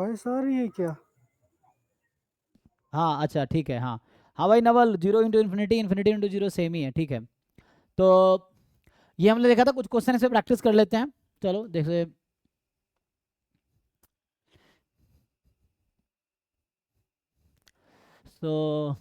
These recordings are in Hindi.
वॉइस आ रही है क्या? हाँ अच्छा ठीक है। हाँ हाँ भाई Naval, zero into infinity, infinity into zero same ही है, ठीक है। तो ये हमने देखा था, कुछ क्वेश्चन इसे प्रैक्टिस कर लेते हैं। चलो देखते। तो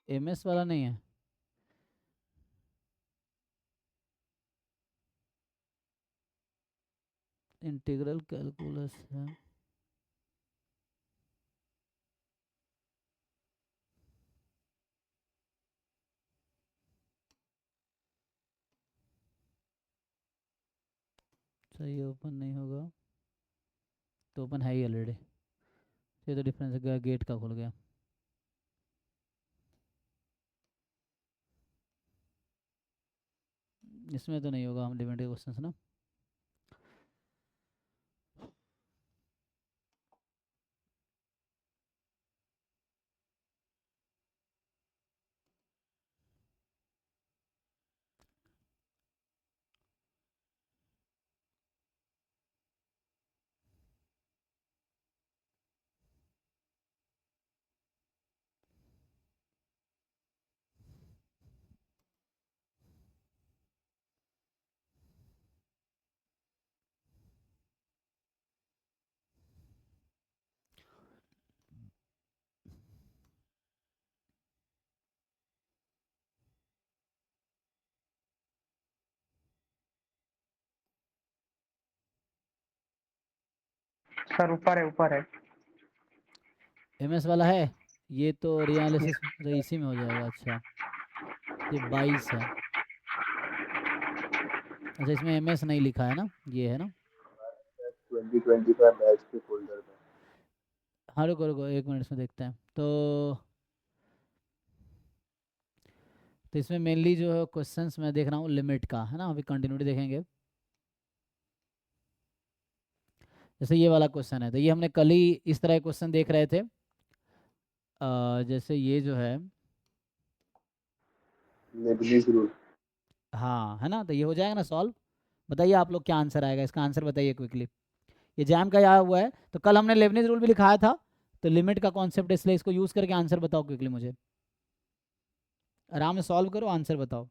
एमएस वाला नहीं है। इंटीग्रल कैलकुलस है। सही, ओपन नहीं होगा तो ओपन है ही ऑलरेडी। ये तो डिफरेंस है, गेट का खुल गया। इसमें तो नहीं होगा, हम लिमिट के क्वेश्चन ना। सर ऊपर है, ऊपर है। एमएस वाला है। ये तो रियलिसिस इसी में हो जाएगा। अच्छा ये 22 है। अच्छा इसमें एमएस नहीं लिखा है ना, ये है ना। 2025 बैच के फोल्डर में। हाँ रुको रुको, एक मिनट में देखते हैं। तो इसमें मेनली जो क्वेश्चंस मैं देख रहा हूँ लिमिट का है ना, अभी कंटिन्यूटी देखेंगे। जैसे ये वाला क्वेश्चन है, तो ये हमने कल ही इस तरह क्वेश्चन देख रहे थे। जैसे ये जो है, लेबनीज रूल। हाँ है ना, तो ये हो जाएगा ना सॉल्व। बताइए आप लोग क्या आंसर आएगा, इसका आंसर बताइए क्विकली। ये जैम का आया हुआ है, तो कल हमने लेबनीज रूल भी लिखाया था। तो लिमिट का कॉन्सेप्ट, इसलिए इसको यूज़ करके आंसर बताओ क्विकली मुझे। आराम से सॉल्व करो, आंसर बताओ।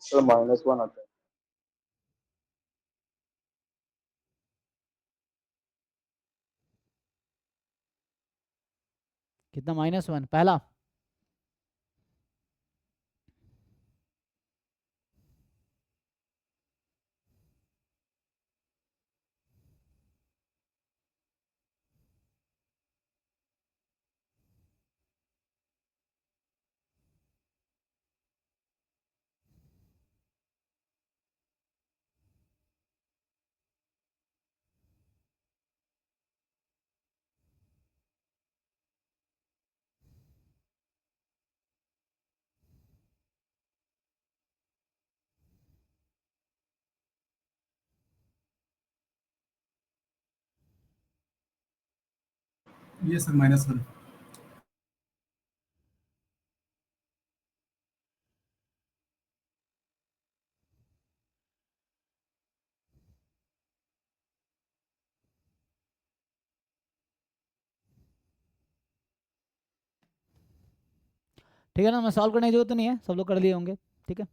सर -1 आता है। कितना -1 पहला। ये सर -1। ठीक है ना, मैं सॉल्व करने की जरूरत तो नहीं है, सब लोग कर लिए होंगे, ठीक है।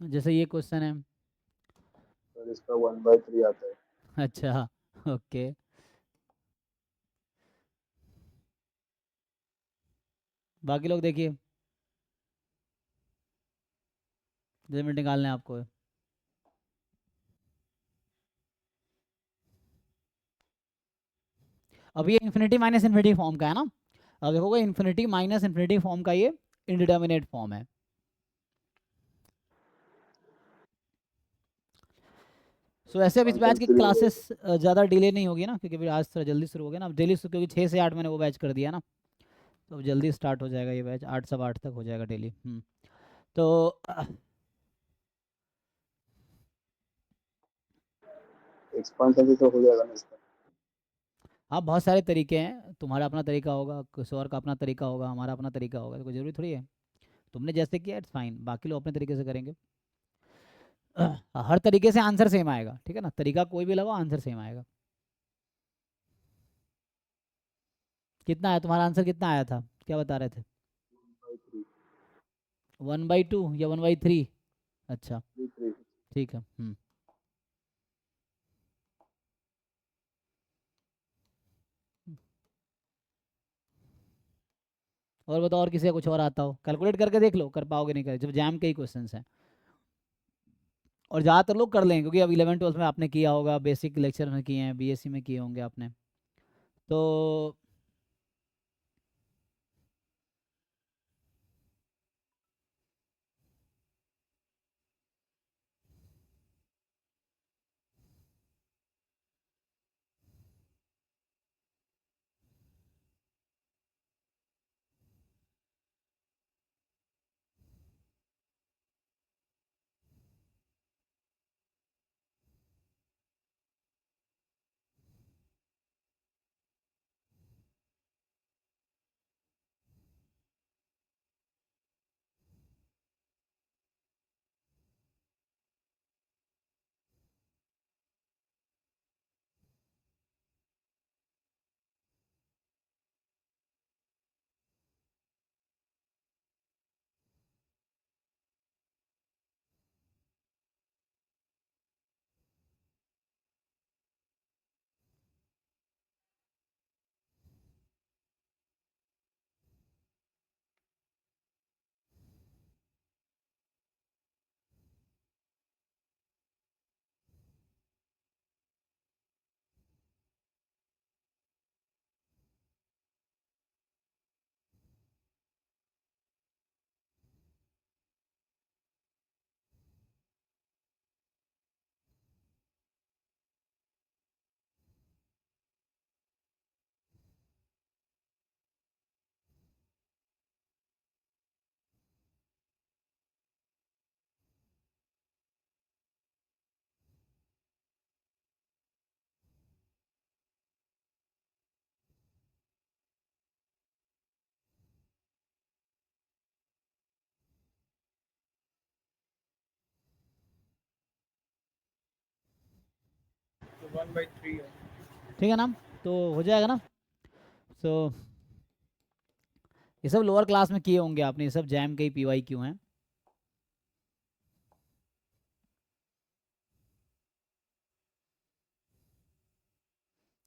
जैसे ये क्वेश्चन है। सर इसका 1/3 आता है। अच्छा, ओके। बाकी लोग देखिए, लिमिट निकालना है आपको। अब ये इन्फिनिटी माइनस इन्फिनिटी फॉर्म का है ना, अब देखोगे इन्फिनिटी माइनस इन्फिनिटी फॉर्म का ये इंडिटर्मिनेट फॉर्म है। सो ऐसे अब इस बैच की कंपल्सरी हो क्लासेस जाएगा। ज़्यादा डिले नहीं होगी ना, क्योंकि फिर आज थोड़ा जल्दी शुरू हो गया ना, अब डेली क्योंकि 6 से 8 मैंने वो बैच कर दिया ना, तो अब जल्दी स्टार्ट हो जाएगा ये बैच, 8 सवा 8 तक हो जाएगा डेली। तो एक्सपांशन भी तो हो जाएगा ना इसका। हाँ, बहुत सारे तरीके हैं, तुम्हारा अपना तरीका होगा, किसी और का अपना तरीका होगा, हमारा अपना तरीका होगा, तो कोई ज़रूरी थोड़ी है। तुमने जैसे किया इट्स फाइन, बाकी लोग अपने तरीके से करेंगे। हर तरीके से आंसर सेम आएगा, ठीक है ना, तरीका कोई भी लगाओ आंसर सेम आएगा। कितना आया तुम्हारा आंसर, कितना आया था, क्या बता रहे थे? 1/3। 1/2 या 1/3? अच्छा, 3 ठीक है। और बताओ, और किसी का कुछ और आता हो, कैलकुलेट करके देख लो, कर पाओगे नहीं कर, जब जैम के ही क्वेश्चन हैं। और ज़्यादातर लोग कर लेंगे, क्योंकि अब 11 12 में आपने किया होगा, बेसिक लेक्चर में किए हैं, बीएससी में किए होंगे आपने, तो तो 1/3 है। ठीक है ना, तो हो जाएगा ना। सो ये सब लोअर क्लास में किए होंगे आपने, ये सब जैम के ही पीवाई क्यों हैं।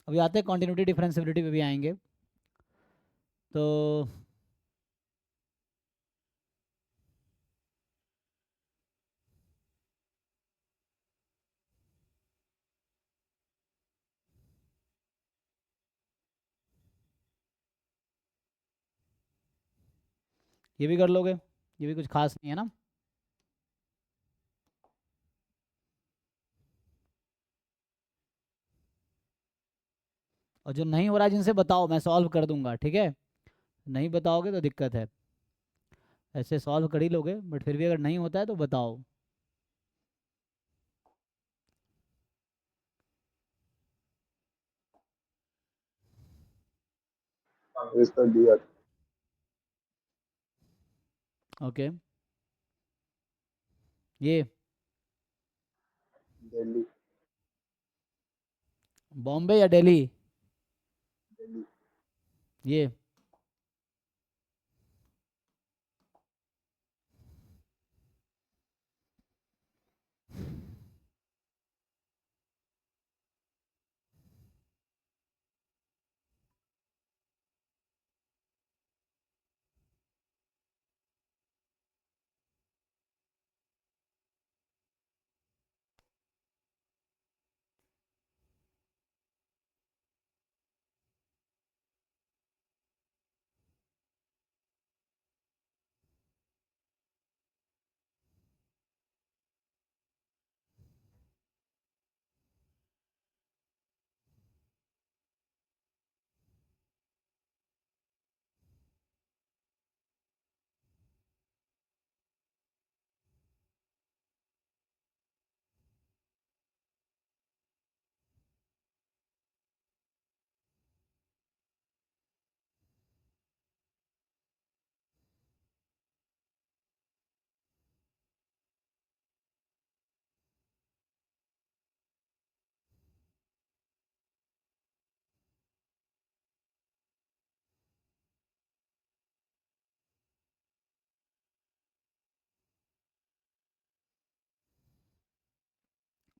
अभी आते हैं कॉन्टिन्यूटी डिफरेंशिबिलिटी पे भी आएंगे, तो ये भी कर लोगे, ये भी कुछ खास नहीं है ना। और जो नहीं हो रहा है जिनसे बताओ, मैं सॉल्व कर दूंगा, ठीक है, नहीं बताओगे तो दिक्कत है। ऐसे सॉल्व कर ही लोगे, बट फिर भी अगर नहीं होता है तो बताओ। इसका दिया ओके ये दिल्ली बॉम्बे या दिल्ली दिल्ली ये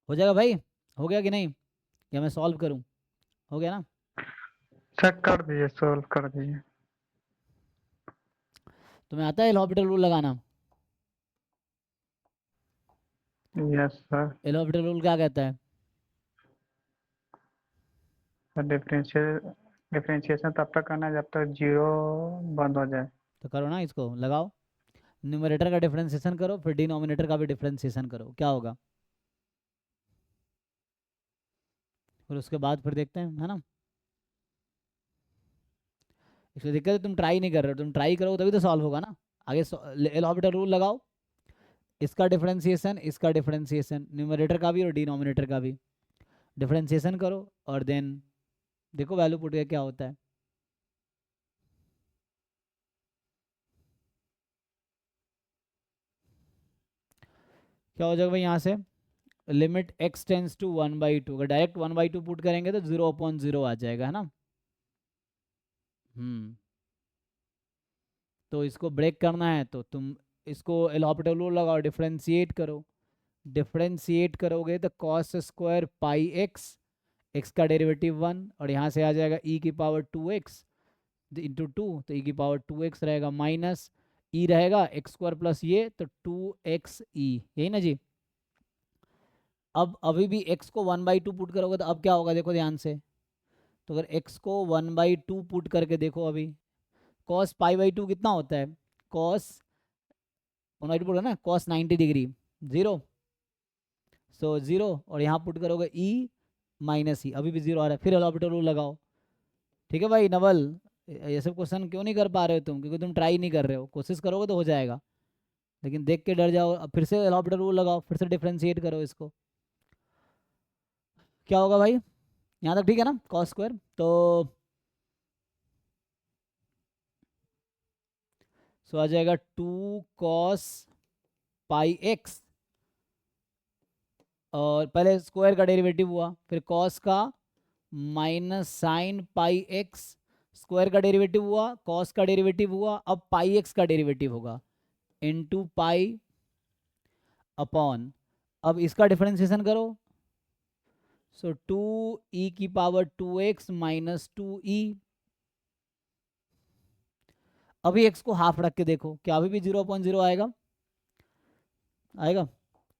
हो जाएगा भाई, हो गया कि नहीं, या मैं सॉल्व करूं? हो गया ना? चेक कर दिए, सोल्व कर दिए। तुम्हें आता है एल हॉस्पिटल रूल लगाना? Yes sir. L hospital rule क्या कहता है? डिफरेंशिएशन तब तक करना है जब तक जीरो बंद हो जाए। तो करो ना, इसको लगाओ, न्यूमरेटर का डिफरेंशिएशन करो, फिर डिनोमिनेटर का भी डिफरेंशिएशन करो, क्या होगा? फिर उसके बाद फिर देखते हैं, है ना? इसमें दिक्कत है तुम ट्राई नहीं कर रहे हो, तुम ट्राई करोगे तभी तो सॉल्व होगा ना। आगे एल हॉस्पिटल रूल लगाओ, इसका डिफरेंशिएशन, इसका डिफरेंशिएशन, न्यूमरेटर का भी और डिनोमिनेटर का भी डिफरेंशिएशन करो, और देन देखो वैल्यू पुट करके क्या होता है। क्या हो जाएगा भाई यहाँ से, लिमिट x टेंस टू 1/2, अगर डायरेक्ट 1/2 पुट करेंगे तो 0/0 आ जाएगा, है ना? तो इसको ब्रेक करना है तो तुम इसको एल हॉस्पिटल रूल लगाओ, डिफरेंशिएट करो, डिफरेंशिएट करोगे तो cos square pi x, x का डेरिवेटिव 1, और यहाँ से आ जाएगा e की पावर 2x इंटू 2, तो e की पावर 2x रहेगा, माइनस e रहेगा एक्स स्क्वायर प्लस ये तो 2xe, यही ना जी? अब अभी भी x को 1/2 पुट करोगे तो अब क्या होगा, देखो ध्यान से। तो अगर x को 1/2 पुट करके देखो अभी, cos π/2 कितना होता है? cos 1/2 पुट है ना, cos 90 degree, zero, so zero, और यहाँ पुट करोगे e माइनस ई, अभी भी जीरो आ रहा है, फिर एल रूल लगाओ। ठीक है भाई नवल, ये सब क्वेश्चन क्यों नहीं कर पा रहे हो तुम? क्योंकि तुम ट्राई नहीं कर रहे हो, कोशिश करोगे तो हो जाएगा, लेकिन देख के डर जाओ। अब फिर से एल रूल लगाओ, फिर से डिफ्रेंशिएट करो इसको, क्या होगा भाई? यहाँ तक ठीक है ना, कॉस स्क्वायर, तो सो आ जाएगा 2 cos πx, और पहले स्क्वायर का डेरिवेटिव हुआ, फिर कॉस का minus sine pi x, square का डेरिवेटिव हुआ, कॉस का डेरिवेटिव हुआ, अब पाई एक्स का डेरिवेटिव होगा इनटू पाई अपॉन, अब इसका डिफरेंशिएशन करो, सो 2e की पावर 2x माइनस 2e, अभी x को हाफ रख के देखो, क्या अभी भी 0/0 आएगा? आएगा।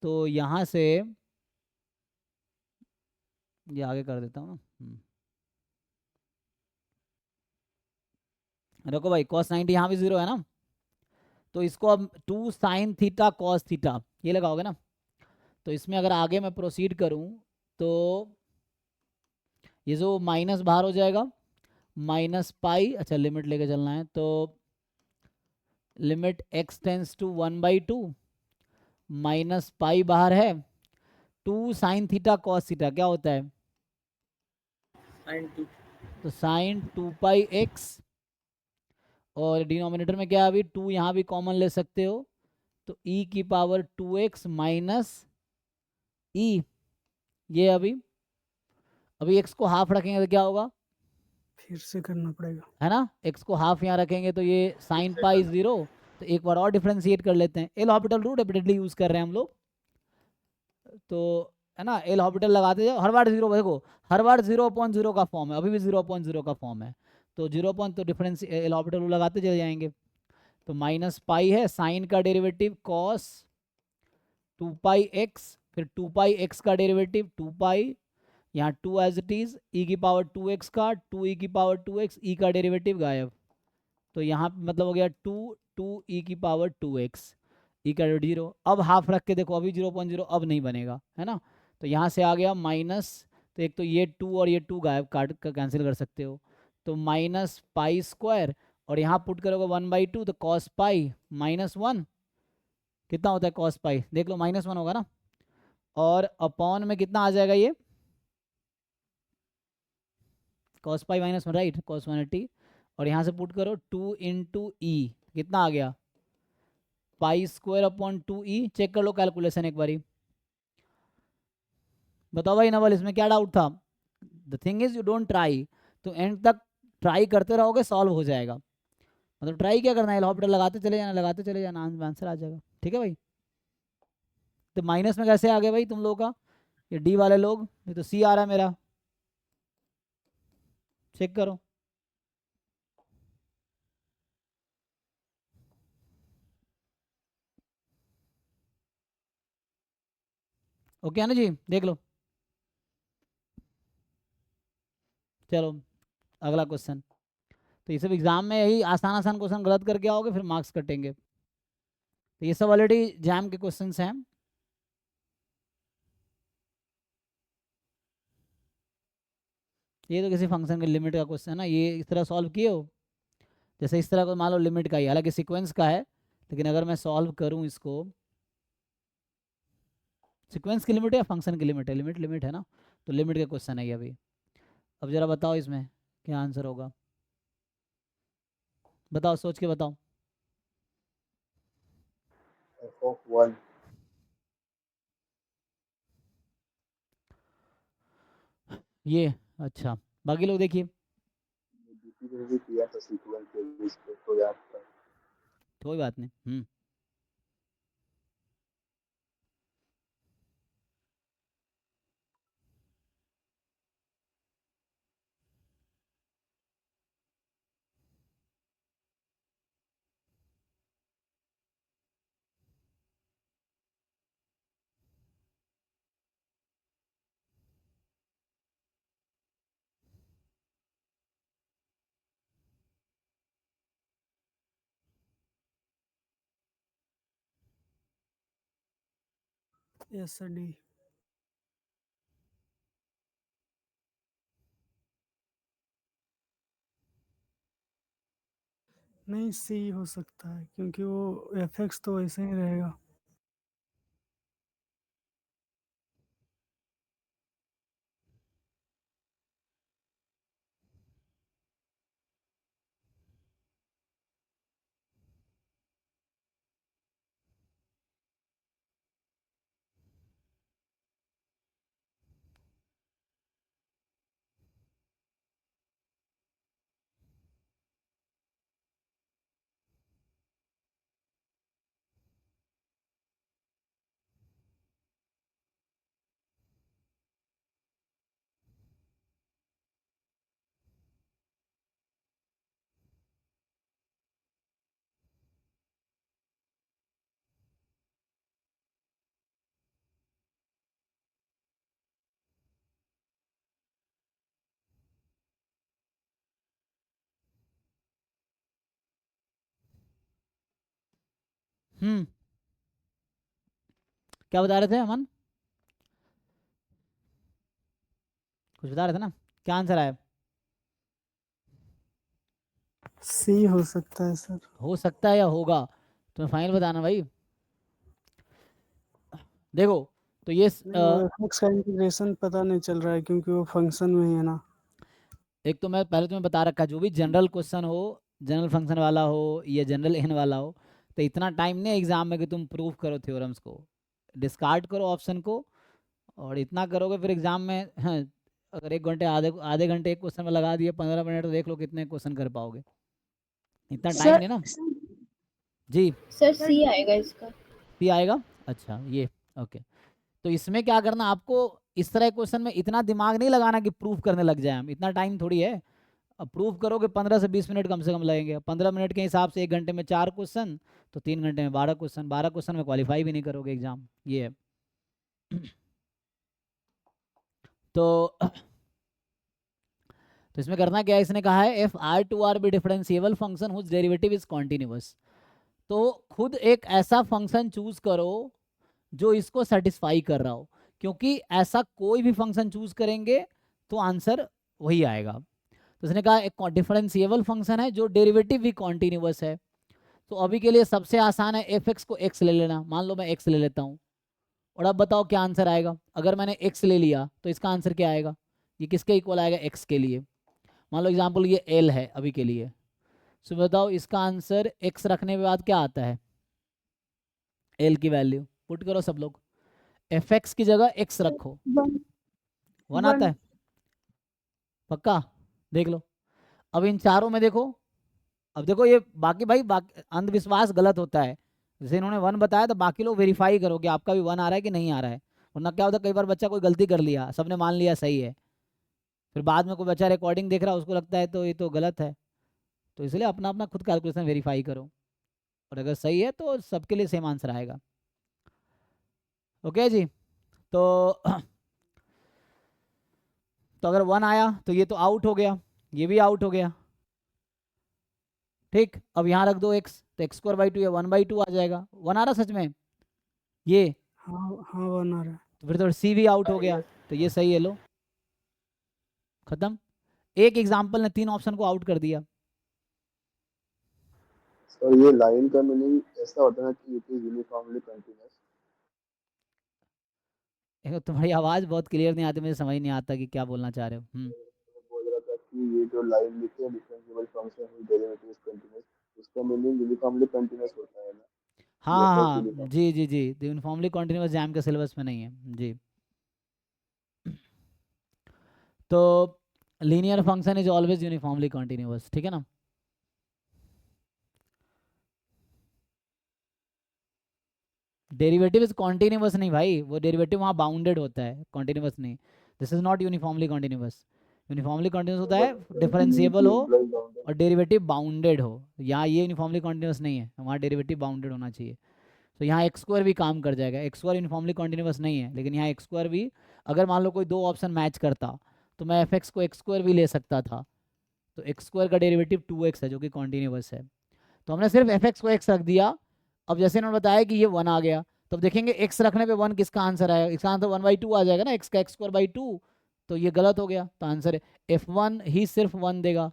तो यहाँ से ये आगे कर देता हूँ ना, रखो भाई, cos 90 यहाँ भी 0 है ना, तो इसको अब 2 साइन थीटा कॉस थीटा ये लगाओगे ना, तो इसमें अगर आगे मैं प्रोसीड करूँ तो ये जो माइनस बाहर हो जाएगा, माइनस पाई, अच्छा लिमिट लेके चलना है, तो limit x tends to 1/2, minus pi बाहर है, 2 साइन थीटा कॉस थीटा क्या होता है? sin 2 तो साइन 2 पाई एक्स और डिनोमिनेटर में क्या है अभी 2 यहाँ भी कॉमन ले सकते हो, तो e की पावर 2x माइनस ई, ये अभी x को हाफ रखेंगे तो क्या होगा, फिर से करना पड़ेगा। है ना, x को हाफ यहाँ रखेंगे तो ये साइन पाई 0, तो एक बार और डिफ्रेंशिएट कर लेते हैं। L hospital rule repeatedly use कर रहे हैं हम लोग, तो है ना, एल हॉस्पिटल लगाते जाओ, हर बार 0, देखो हर बार 0/0 का फॉर्म है, अभी भी 0/0 का फॉर्म है, तो 0 तो डिफरेंस एल हॉस्पिटल रूल लगाते चले जाएंगे। तो माइनस पाई है, साइन का डेरिवेटिव कॉस 2πx, फिर 2πx का डेरिवेटिव 2π, यहाँ 2 एज इट इज, ई की पावर 2x का 2 ई की पावर 2x, ई का डेरिवेटिव गायब, तो यहाँ मतलब हो गया 2 ई की पावर 2x, ई का डेरिवेटिव 0। अब हाफ रख के देखो, अभी 0/0 अब नहीं बनेगा, है ना, तो यहाँ से आ गया माइनस, तो एक तो ये 2 और ये 2 गायब, काट कर कैंसिल कर सकते हो, तो माइनस पाई स्क्वायर, और यहाँ पुट करोगे 1/2, तो कॉस पाई -1 कितना होता है, कॉस पाई देख लो -1 होगा ना, और अपॉन में कितना आ जाएगा ये कॉस पाई -1, राइट, कॉस 180, और यहाँ से पुट करो 2 इंटू ई, कितना आ गया pi square upon 2e, check कर लो कैलकुलेशन एक बारी, बताओ भाई नवल, इसमें क्या डाउट था। The thing is you don't try, तो एंड तक ट्राई करते रहोगे सॉल्व हो जाएगा, मतलब ट्राई क्या करना है, हॉस्पिटल लगाते चले जाना, लगाते चले जाना, आंसर आ जाएगा, ठीक है भाई। तो माइनस में कैसे आ गए भाई तुम लोगों का, ये डी वाले लोग, ये तो सी आ रहा है मेरा, चेक करो, ओके है ना जी, देख लो। चलो अगला क्वेश्चन, तो ये सब एग्जाम में यही आसान आसान क्वेश्चन गलत करके आओगे फिर मार्क्स कटेंगे, तो ये सब ऑलरेडी जैम के क्वेश्चंस हैं। ये तो किसी फंक्शन के लिमिट का क्वेश्चन है ना, ये इस तरह सॉल्व किए हो, जैसे इस तरह को मान लो लिमिट का ही, हालांकि सीक्वेंस का है, लेकिन अगर मैं सॉल्व करूं इसको, सीक्वेंस की लिमिट है या फंक्शन की लिमिट है, लिमिट है ना, तो लिमिट का क्वेश्चन है ये अभी। अब जरा बताओ इसमें क्या आंसर होगा, बताओ सोच के बताओ। f(1) ये अच्छा, बाकी लोग देखिए, डीपी में भी किया था सीक्वेंस के बेस पे, तो याद था। कोई बात नहीं। Yes sir, D. नहीं, सी हो सकता है, क्योंकि वो एफएक्स तो वैसे ही रहेगा। क्या बता रहे थे अमन, कुछ बता रहे थे ना, क्या आंसर आया, सी हो सकता है सर। हो सकता है या होगा, तुम्हें फाइनल बताना भाई। देखो तो ये नहीं, वो एफएक्स का इंटीग्रेशन पता नहीं चल रहा है, क्योंकि वो फंक्शन में ही है ना। एक तो मैं पहले तुम्हें बता रखा है, जो भी जनरल क्वेश्चन हो जनरल फंक्शन वाला हो या जनरल एन वाला हो, तो इतना टाइम नहीं एग्जाम में कि तुम प्रूव करो थ्योरम्स को, डिस्कार्ड करो ऑप्शन को, और इतना करोगे फिर एग्जाम में हाँ, अगर 1 घंटे आधे आधे घंटे एक क्वेश्चन में लगा दिए 15 मिनट, तो देख लो कितने क्वेश्चन कर पाओगे, इतना टाइम सर नहीं ना। जी सर सी आएगा इसका। सी आएगा, अच्छा ये ओके। तो इसमें क्या करना आपको, इस तरह क्वेश्चन में इतना दिमाग नहीं लगाना कि प्रूफ करने लग जाए हम, इतना टाइम थोड़ी है। अब प्रूफ करोगे 15 से 20 मिनट कम से कम लगेंगे, 15 मिनट के हिसाब से 1 घंटे में 4 क्वेश्चन, तो 3 घंटे में 12 क्वेश्चन, 12 क्वेश्चन में क्वालिफाई भी नहीं करोगे एग्जाम, ये है। तो इसमें करना क्या है, इसने कहा है f R to R be differentiable function whose derivative is continuous. तो खुद एक ऐसा फंक्शन चूज करो जो इसको सेटिस्फाई कर रहा हो, क्योंकि ऐसा कोई भी फंक्शन चूज करेंगे तो आंसर वही आएगा। तो इसने कहा एक डिफरेंशिएबल फंक्शन है जो डेरिवेटिव भी कॉन्टिन्यूअस है। तो अभी के लिए सबसे आसान है एफ एक्स को एक्स ले लेना, मान लो मैं एक्स ले लेता हूँ, और अब बताओ क्या आंसर आएगा। अगर मैंने एक्स ले लिया तो इसका आंसर क्या आएगा, ये किसके इक्वल आएगा, एक्स के लिए। मान लो एग्जाम्पल ये एल है अभी के लिए, तो बताओ इसका आंसर एक्स रखने के बाद क्या आता है, एल की वैल्यू पुट करो सब लोग, एफ एक्स की जगह एक्स रखो, 1 आता है पक्का, देख लो। अब इन चारों में देखो, अब देखो ये बाकी भाई बाकी अंधविश्वास गलत होता है, जैसे इन्होंने 1 बताया तो बाकी लोग वेरीफाई करो कि आपका भी 1 आ रहा है कि नहीं आ रहा है, वरना क्या होता है कई बार बच्चा कोई गलती कर लिया, सबने मान लिया सही है, फिर बाद में कोई बच्चा रिकॉर्डिंग देख रहा है उसको लगता है तो ये तो गलत है। तो इसलिए अपना अपना खुद कैलकुलेशन वेरीफाई करो, और अगर सही है तो सबके लिए सेम आंसर आएगा। ओके जी, तो तो अगर 1 आया तो ये तो आउट हो गया, ये भी आउट हो गया, ठीक। अब यहाँ रख दो x, तो एक्स स्क्वायर बाई टू या 1/2 आ जाएगा। 1 आ रहा सच में ये, हाँ हाँ बना रहा है। तो फिर तो सी भी आउट हो गया, तो ये सही है, लो खत्म। एक एग्जाम्पल ने 3 ऑप्शन को आउट कर दिया। सर ये लाइन का मीनिंग ऐसा होता है कि इट इज यूनिफॉर्मली कंटीन्यूअस। तुम्हारी आवाज़ बहुत क्लियर नहीं आती, मुझे समझ नहीं आता कि क्या बोलना चाह रहे हो। बोल रहा था कि ये जो लाइन लिखी है differentiable function whose derivative is continuous, उसका मीनिंग यूनिफॉर्मली कंटीन्यूअस होता है ना, हाँ ये हाँ फर्स्ट हाँ, यूनिफॉर्म। जी जी जी, यूनिफॉर्मली कॉन्टिन्यूअस जैम के सिलेबस में नहीं है जी। तो linear function is always uniformly continuous, ठीक है ना। डेरिवेटिव इज कॉन्टिन्यूअस नहीं भाई, वो डेरिवेटिव वहाँ बाउंडेड होता है, कॉन्टिन्यूअस नहीं। This is not uniformly continuous. Uniformly continuous होता है डिफरेंशिएबल हो और डेरिवेटिव बाउंडेड हो, यहाँ ये यूनिफॉर्मली कॉन्टिन्यूअस नहीं है, वहाँ डेरिवेटिव बाउंडेड होना चाहिए। तो यहाँ एक्स स्क्वायर भी काम कर जाएगा, एक्स स्क्वायर यूनिफॉर्मली कॉन्टिन्यूअस नहीं है, लेकिन यहाँ एक्स स्क्वायर भी, अगर मान लो कोई 2 ऑप्शन मैच करता तो मैं एफ एक्स को एक्स स्क्वायर भी ले सकता था, तो एक्स स्क्वायर का डेरिवेटिव 2x है जो कि कॉन्टिन्यूअस है, तो हमने सिर्फ एफ एक्स को एक्स रख दिया। अब जैसे इन्होंने बताया कि ये 1 आ गया, तब देखेंगे एक्स रखने पे 1 किसका आंसर आएगा, इसका आंसर 1/2 आ जाएगा ना, एक्स का एक्स स्क्वायर बाई 2, तो ये गलत हो गया, तो आंसर F1 ही सिर्फ 1 देगा,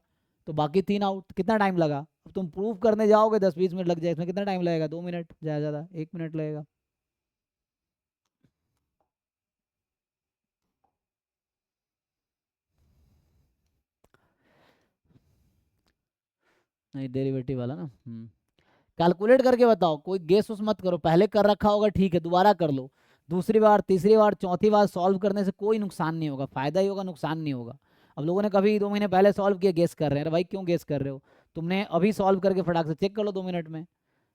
तो बाकी 3 आउट। कितना टाइम लगा, अब तुम प्रूव करने जाओगे 10-20 मिनट लग जाए, इसमें कितना टाइम लगेगा, 2 मिनट, ज़्यादा ज़्यादा 1 मिनट लगेगा। नहीं डेरिवेटिव वाला ना, कैलकुलेट करके बताओ, कोई गेस उस मत करो, पहले कर रखा होगा ठीक है, दोबारा कर लो, दूसरी बार तीसरी बार चौथी बार सॉल्व करने से कोई नुकसान नहीं होगा, फायदा ही होगा, नुकसान नहीं होगा। अब लोगों ने कभी 2 महीने पहले सॉल्व किया, गेस कर रहे हैं, अरे भाई क्यों गेस कर रहे हो, तुमने अभी सॉल्व करके फटाक से चेक कर लो 2 मिनट में।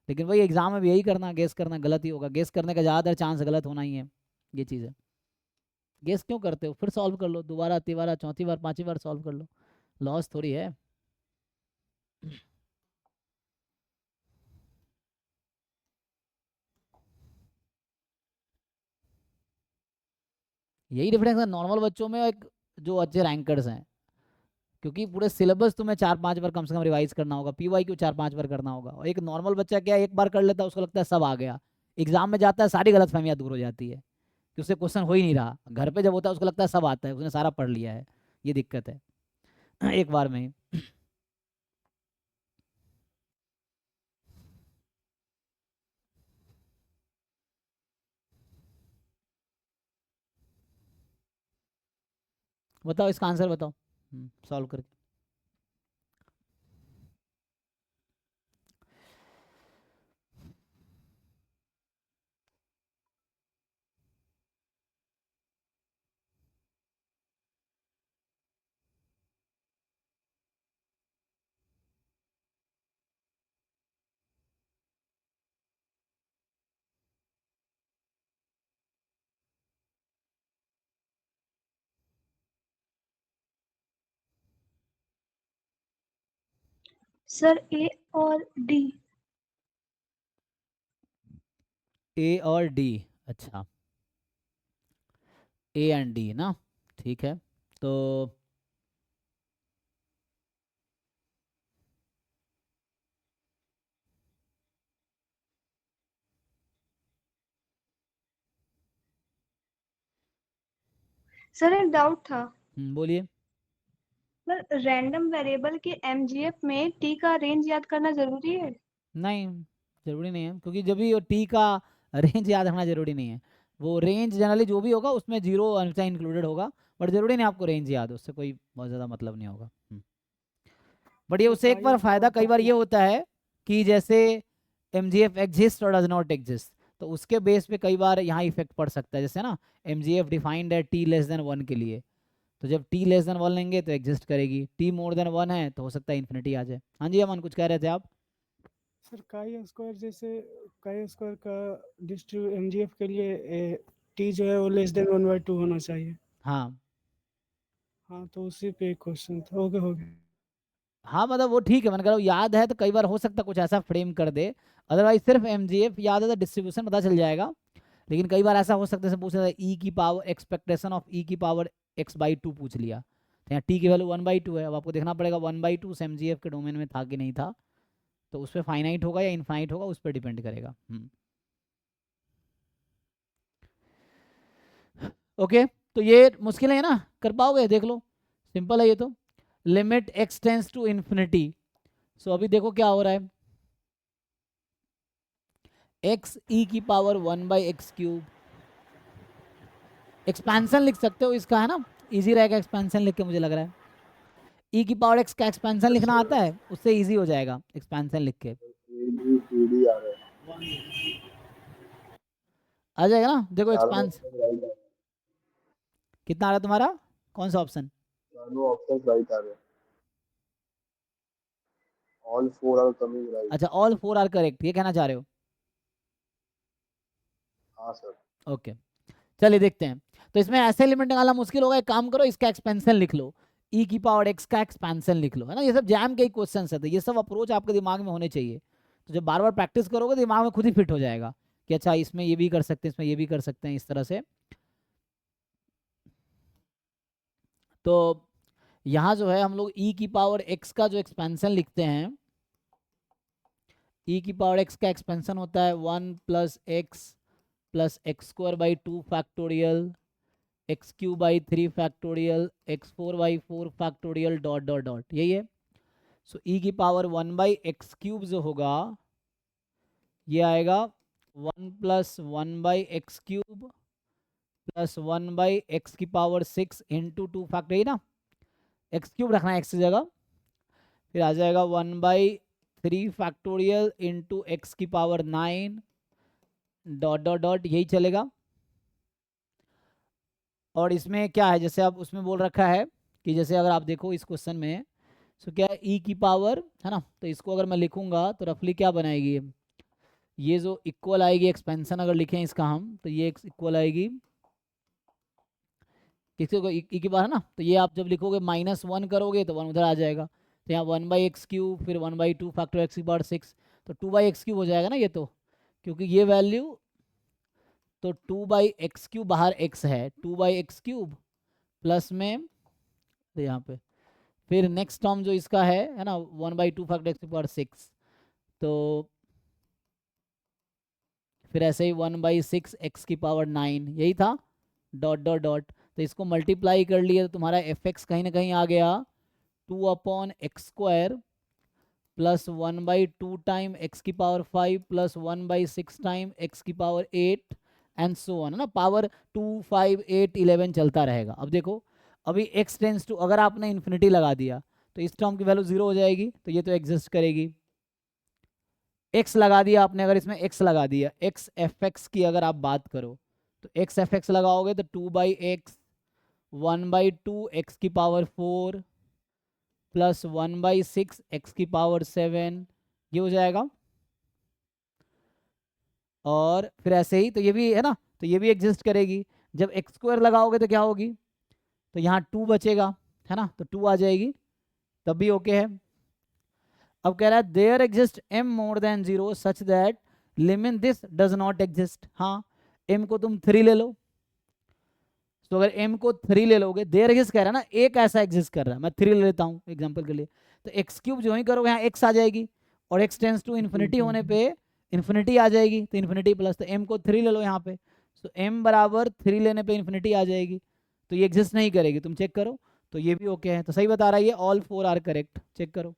लेकिन भाई एग्जाम में भी यही करना, गेस करना गलत ही होगा, गेस करने का ज़्यादातर चांस गलत होना ही है, ये चीज़ है। गेस क्यों करते हो, फिर सॉल्व कर लो, दोबारा तीबारा चौथी बार 5वीं बार सॉल्व कर लो, लॉस थोड़ी है। यही डिफरेंस है नॉर्मल बच्चों में, एक जो अच्छे रैंकर्स हैं, क्योंकि पूरे सिलेबस तुम्हें 4-5 बार कम से कम रिवाइज करना होगा, PYQ 4-5 बार करना होगा, और एक नॉर्मल बच्चा क्या एक बार कर लेता है, उसको लगता है सब आ गया, एग्जाम में जाता है सारी गलतफहमियां दूर हो जाती है कि उससे क्वेश्चन हो ही नहीं रहा, घर पे जब होता है उसको लगता है सब आता है, उसने सारा पढ़ लिया है, ये दिक्कत है एक बार में ही। बताओ इसका आंसर बताओ, सॉल्व करके। सर ए और डी। ए और डी, अच्छा ए एंड डी ना, ठीक है। तो सर एक डाउट था, बोलिए। सर रैंडम वेरिएबल के एमजीएफ में टी का रेंज याद करना जरूरी है? नहीं, जरूरी नहीं है, क्योंकि जब भी टी का रेंज याद रखना जरूरी नहीं है। वो रेंज जनरली जो भी होगा उसमें जीरो हमेशा इंक्लूडेड होगा, बट जरूरी नहीं आपको रेंज याद हो, उससे कोई बहुत ज़्यादा मतलब नहीं होगा। बट ये तो उससे एक बार फ़ायदा कई बार ये होता है कि जैसे एम जी एफ एग्जिस्ट और डज नॉट एग्जिस्ट, तो उसके बेस पे कई बार यहाँ इफेक्ट पड़ सकता है। जैसे ना एम जी एफ डिफाइंड है टी लेस देन 1 के लिए, तो जब टी लेस देन 1 लेंगे तो एग्जिस्ट करेगी, टी मोर देन 1 है तो हो सकता है इन्फिनिटी आ जाए। हाँ जी अमन, कुछ कह रहे थे आप? सर काई स्क्वायर, जैसे काई स्क्वायर का डिस्ट्रीब्यूट एमजीएफ के लिए टी जो है वो लेस देन 1/2 होना चाहिए। हाँ हाँ, तो उसी पे एक क्वेश्चन था, हो गया हो गया। हाँ, मतलब वो ठीक है, मैंने कहा याद है तो कई बार हो सकता है कुछ ऐसा फ्रेम कर दे, अदरवाइज सिर्फ एम जी एफ याद है तो डिस्ट्रीब्यूशन पता चल जाएगा। लेकिन कई बार ऐसा हो सकता है, पूछ रहा है ई की पावर एक्सपेक्टेशन ऑफ ई की पावर x/2 पूछ लिया, तो यहाँ टी की वैल्यू 1/2 है। अब आपको देखना पड़ेगा 1/2 से एम जी एफ के डोमेन में था कि नहीं था, तो उस पर फाइनाइट होगा या इनफाइनाइट होगा उस पर डिपेंड करेगा। ओके, तो ये मुश्किल है ना, कर पाओगे? देख लो, सिंपल है ये तो। Limit x tends to infinity, so अभी देखो क्या हो रहा है, x e की पावर 1/x³, एक्सपेंशन लिख सकते हो इसका, है ना, इजी रहेगा एक्सपेंशन लिख के, मुझे लग रहा है e की पावर x का एक्सपेंशन लिखना आता है, उससे इजी हो जाएगा एक्सपेंशन लिख के, ABCD आ रहा है, आ जाएगा ना। देखो चारों एक्सपेंशन ऑप्शन राइट आ रहे हैं, कितना आ रहा है तुम्हारा, कौन सा ऑप्शन? चारों ऑप्शन राइट आ रहे हैं, all four are coming right। अच्छा, ऑल 4 आर करेक्ट, ये कहना चाह रहे हो? हाँ सर। ओके, चलिए देखते हैं। तो इसमें ऐसे लिमिट निकालना मुश्किल होगा, एक काम करो इसका एक्सपेंशन लिख लो, e की पावर x का एक्सपेंशन लिख लो, है ना। ये सब जैम के ही क्वेश्चन है, तो ये सब अप्रोच आपके दिमाग में होने चाहिए। तो जब बार बार प्रैक्टिस करोगे तो दिमाग में खुद ही फिट हो जाएगा कि अच्छा इसमें ये भी कर सकते हैं, इसमें ये भी कर सकते हैं, इस तरह से। तो यहाँ जो है हम लोग e की पावर x का जो एक्सपेंशन लिखते हैं, e की पावर x का एक्सपेंशन होता है 1 + x + x²/2 factorial, x³/3 factorial, x4/4 factorial dot dot dot, यही है। सो e की पावर 1/x³ जो होगा ये आएगा 1 + 1/x³ + 1/x⁶ इंटू 2 फैक्टर, यही ना, x³ रखना है x की जगह, फिर आ जाएगा 1/3 factorial into x⁹ dot dot dot, यही चलेगा। और इसमें क्या है, जैसे अब उसमें बोल रखा है कि जैसे अगर आप देखो इस क्वेश्चन में, सो क्या है e की पावर, है ना, तो इसको अगर मैं लिखूंगा तो रफली क्या बनाएगी, ये जो इक्वल आएगी एक्सपेंशन अगर लिखें इसका हम, तो ये इक्वल आएगी किसी को e की पावर, है ना। तो ये आप जब लिखोगे -1 करोगे तो 1 उधर आ जाएगा, तो यहाँ 1/x³ फिर 1/2 फैक्टर x⁶, तो 2/x³ हो जाएगा ना ये, तो क्योंकि ये वैल्यू, तो 2/x³ बाहर x है, 2/x³ प्लस में, तो यहाँ पे फिर नेक्स्ट टर्म जो इसका है ना 1/2 फैक्टर x⁶, तो फिर ऐसे ही 1/6 x⁹, यही था, डॉट डॉट डॉट। तो इसको मल्टीप्लाई कर लिया तो तुम्हारा fx कहीं ना कहीं आ गया 2/x² + 1/2 time x⁵ + 1/6 time x⁸ and so on, है ना, पावर 2, 5, 8, 11 चलता रहेगा। अब देखो अभी x टेंस टू, अगर आपने इन्फिनिटी लगा दिया तो इस टर्म की वैल्यू 0 हो जाएगी, तो ये तो एग्जिस्ट करेगी। x लगा दिया आपने, अगर इसमें x लगा दिया, x fx की अगर आप बात करो तो x fx लगाओगे तो 2/x 1/2 x⁴ प्लस 1/6 x�7, ये हो जाएगा। और फिर ऐसे ही तो ये भी है ना, तो ये भी एग्जिस्ट करेगी। जब x² लगाओगे तो क्या होगी, तो यहाँ 2 बचेगा, है ना, तो 2 आ जाएगी, तब भी ओके है। अब कह रहा है there exist m more than 0 such that limit this does not exist. हाँ, m को तुम 3 ले लो, तो अगर m को 3 ले लोगे, देयर एग्जिस्ट कह रहा है ना, एक ऐसा एग्जिस्ट कर रहा है, मैं 3 ले लेता हूँ एग्जांपल के लिए, तो x क्यूब जो ही करोगे यहाँ x आ जाएगी, और x टेंस टू इन्फिनिटी होने पे इन्फिनिटी आ जाएगी, तो इन्फिनिटी प्लस, तो m को 3 ले लो यहाँ पे, तो m बराबर 3 लेने पे इन्फिनिटी आ जाएगी, तो ये एग्जिस्ट नहीं करेगी, तुम चेक करो, तो ये भी ओके है, तो सही बता रहा है ये, ऑल 4 आर करेक्ट, चेक करो,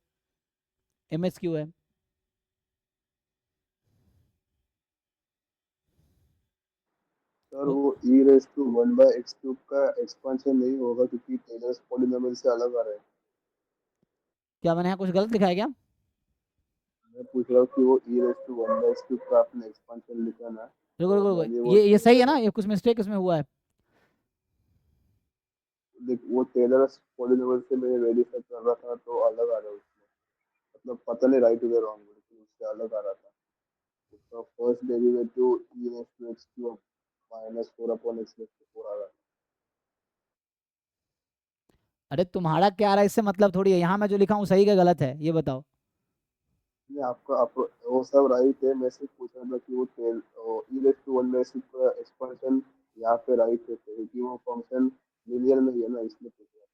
MSQ है। सर वो e रेस टू 1/x³ का एक्सपेंशन नहीं होगा क्योंकि टेलर्स पॉलिनोमियल से अलग आ रहा है। क्या मैंने यहाँ कुछ गलत लिखा है क्या? मैं पूछ रहा हूँ कि वो e रेस टू 1/x³ का आपने एक्सपेंशन लिखा ना, रुको तो रुको रुको, यानी वो ये सही है ना, ये कुछ मिस्टेक इसमें हुआ है। देख वो टेलर्स पॉलिनोमियल से मैं वेरीफाई कर रहा था तो अलग आ रहा है उसमें, मतलब पता नहीं राइट या रॉन्ग, लेकिन उससे अलग आ रहा था। उसका first derivative e raise to x³ -4/x/4 आ रहा था। अरे तुम्हारा क्या आ रहा है इससे मतलब थोड़ी है, यहाँ मैं जो लिखा हूँ सही का गलत है, ये बताओ। नहीं आपका वो सब राइट है, मैं सिर्फ पूछ रहा था कि वो टेल ई रेस टू 1/6 का एक्सपेंशन यहाँ पे राइट है क्योंकि वो फंक्शन लिनियर में ही है ना, इसलिए पूछ रहा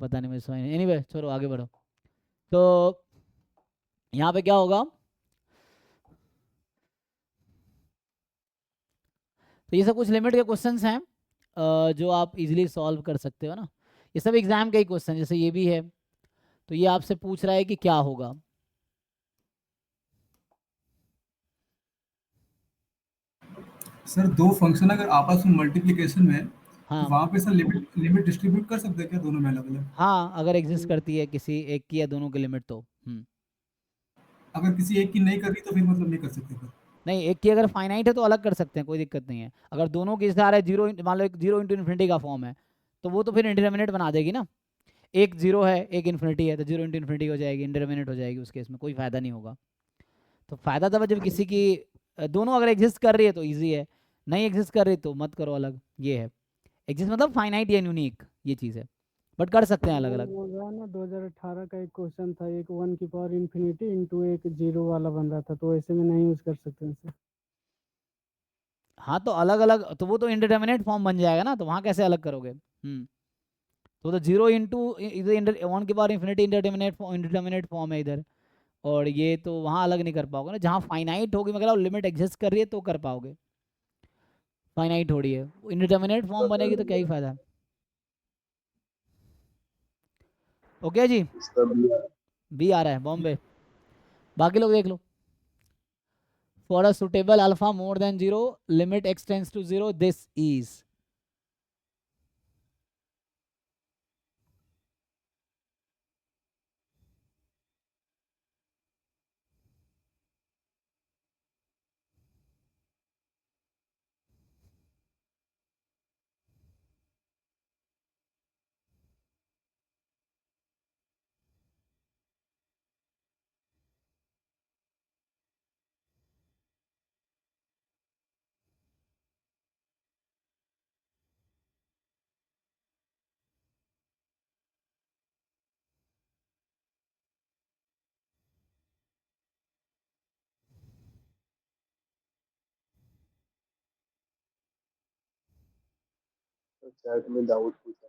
पता नहीं, मैं समझ नहीं, एनीवे छोड़ो आगे बढ़ो। तो यहाँ पे क्या होगा, तो ये सब कुछ लिमिट के क्वेश्चंस हैं जो आप इजीली सॉल्व कर सकते हो ना, ये सब एग्जाम के ही क्वेश्चन, जैसे ये भी है, तो ये आपसे पूछ रहा है कि क्या होगा। सर दो फंक्शन अगर आपस में मल्टीप्लिकेशन में है, तो हाँ वहाँ पे सर लिमिट लिमिट डिस्ट्रीब्यूट कर सकते हैं क्या दोनों में अलग अलग? हाँ, अगर एग्जिस्ट करती है किसी एक की या दोनों की लिमिट तो अगर किसी एक की नहीं करी तो फिर मतलब नहीं कर सकते फिर? नहीं, एक की अगर फाइनाइट है तो अलग कर सकते हैं, कोई दिक्कत नहीं है। अगर दोनों की जैसे आ रहा है जीरो, मान लो एक जीरो इंटू इन्फिनिटी का फॉर्म है, तो वो तो फिर इंडिटरमिनेट बना देगी ना, एक जीरो है एक इन्फिनिटी है, तो जीरो इंटू इन्फिनिटी हो जाएगी, इंडिटरमिनेट हो जाएगी, उस केस में कोई फ़ायदा नहीं होगा। तो फ़ायदा तब है जब किसी की दोनों अगर एग्जिस्ट कर रही है तो ईजी है, नहीं एग्जिस्ट कर रही तो मत करो अलग, ये है। एग्जिस्ट मतलब फाइनाइट या यूनिक, ये चीज़ है, बट कर सकते हैं अलग वो अलग। बोल रहा है ना 2018 का एक क्वेश्चन था, एक 1 की पावर इन्फिनिटी इंटू एक जीरो वाला बन रहा था, तो ऐसे में नहीं यूज कर सकते हैं इसे। हाँ तो अलग अलग, तो वो तो इंडिटरमिनेट फॉर्म बन जाएगा ना, तो वहाँ कैसे अलग करोगे? तो जीरो इंटू इधर 1 की पावर इन्फिनिटी इंडिटरमिनेट फॉर्म है इधर, और ये तो वहाँ अलग नहीं कर पाओगे ना, जहाँ फाइनाइट होगी, मगर लिमिट एग्जिस्ट कर रही है तो कर पाओगे, फाइनाइट हो रही है, इंडिटरमिनेट फॉर्म बनेगी तो क्या ही फायदा। ओके जी, था इसका भी। बी आ रहा है बॉम्बे, बाकी लोग देख लो। For a suitable alpha more than zero limit x tends to zero this is, chat में डाउट पूछा।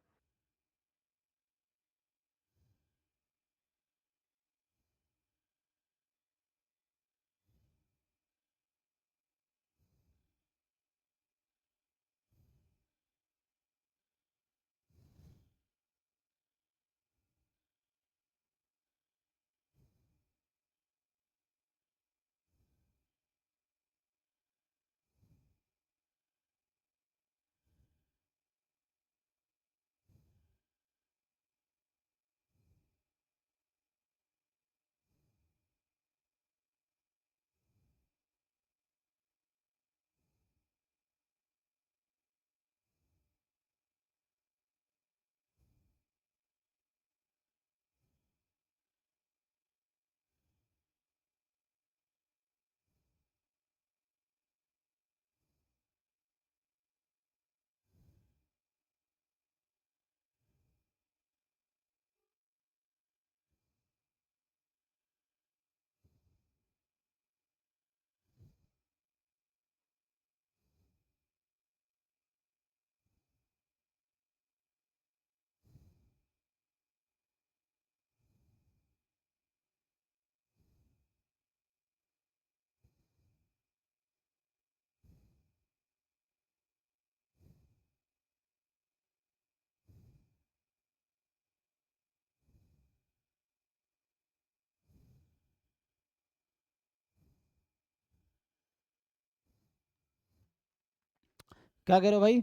क्या कह रहे हो भाई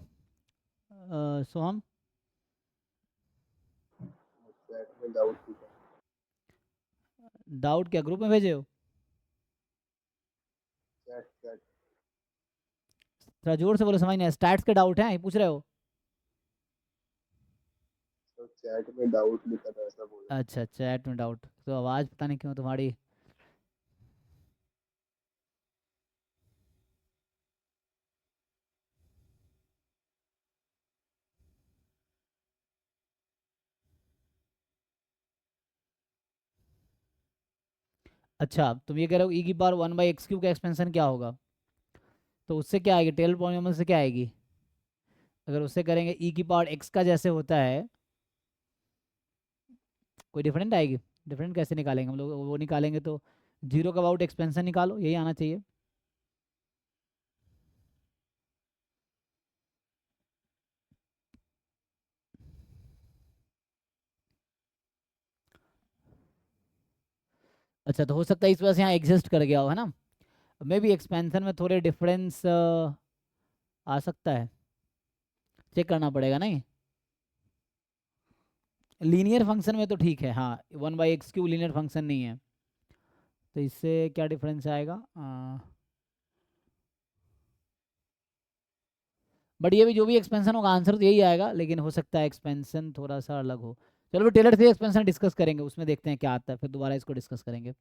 सोहम? चैट में डाउट थी सर। डाउट क्या ग्रुप में भेजे हो? चैट चैट थोड़ा जोर से बोलो, समझ नहीं आया। स्टैट्स के डाउट हैं ये पूछ रहे हो? सर चैट में डाउट लिखा था ऐसा बोल रहा अच्छा, चैट में डाउट। तो आवाज़ पता नहीं क्यों तुम्हारी। अच्छा, तुम ये कह रहे हो ई की पावर 1/x³ का एक्सपेंशन क्या होगा? तो उससे क्या आएगी? टेलर पॉलिनॉमियल से क्या आएगी? अगर उससे करेंगे ई की पावर x का जैसे होता है, कोई डिफरेंट आएगी? डिफरेंट कैसे निकालेंगे हम लोग? वो निकालेंगे तो 0 का अबाउट एक्सपेंशन निकालो, यही आना चाहिए। अच्छा, तो हो सकता है इस वजह से यहाँ एग्जिस्ट कर गया हो, है ना? मे भी एक्सपेंशन में थोड़े डिफरेंस आ सकता है, चेक करना पड़ेगा। नहीं, लीनियर फंक्शन में तो ठीक है, हाँ 1/x³ लीनियर फंक्शन नहीं है, तो इससे क्या डिफरेंस आएगा? बट ये भी जो भी एक्सपेंशन होगा आंसर तो यही आएगा, लेकिन हो सकता है एक्सपेंशन थोड़ा सा अलग हो। चलो फिर टेलर से एक्सपेंशन डिस्कस करेंगे, उसमें देखते हैं क्या आता है, फिर दोबारा इसको डिस्कस करेंगे।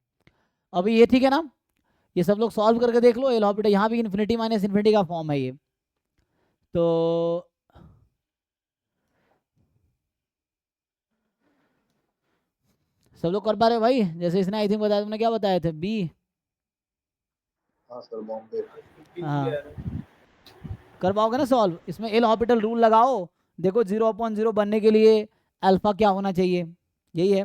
अभी ये ठीक है ना? ये सब लोग सॉल्व करके देख लो। एल हॉस्पिटल यहाँ भी इन्फिनिटी माइनस इन्फिनिटी का फॉर्म है ये, तो सब लोग कर पा रहे हो भाई? जैसे इसने आई थिंक बताया, तुमने क्या बताए थे? बी। हाँ सर बॉम्बे। हाँ, कर पाओगे ना सॉल्व? इसमें एल हॉस्पिटल रूल लगाओ, देखो 0/0 बनने के लिए अल्फा क्या होना चाहिए, यही है।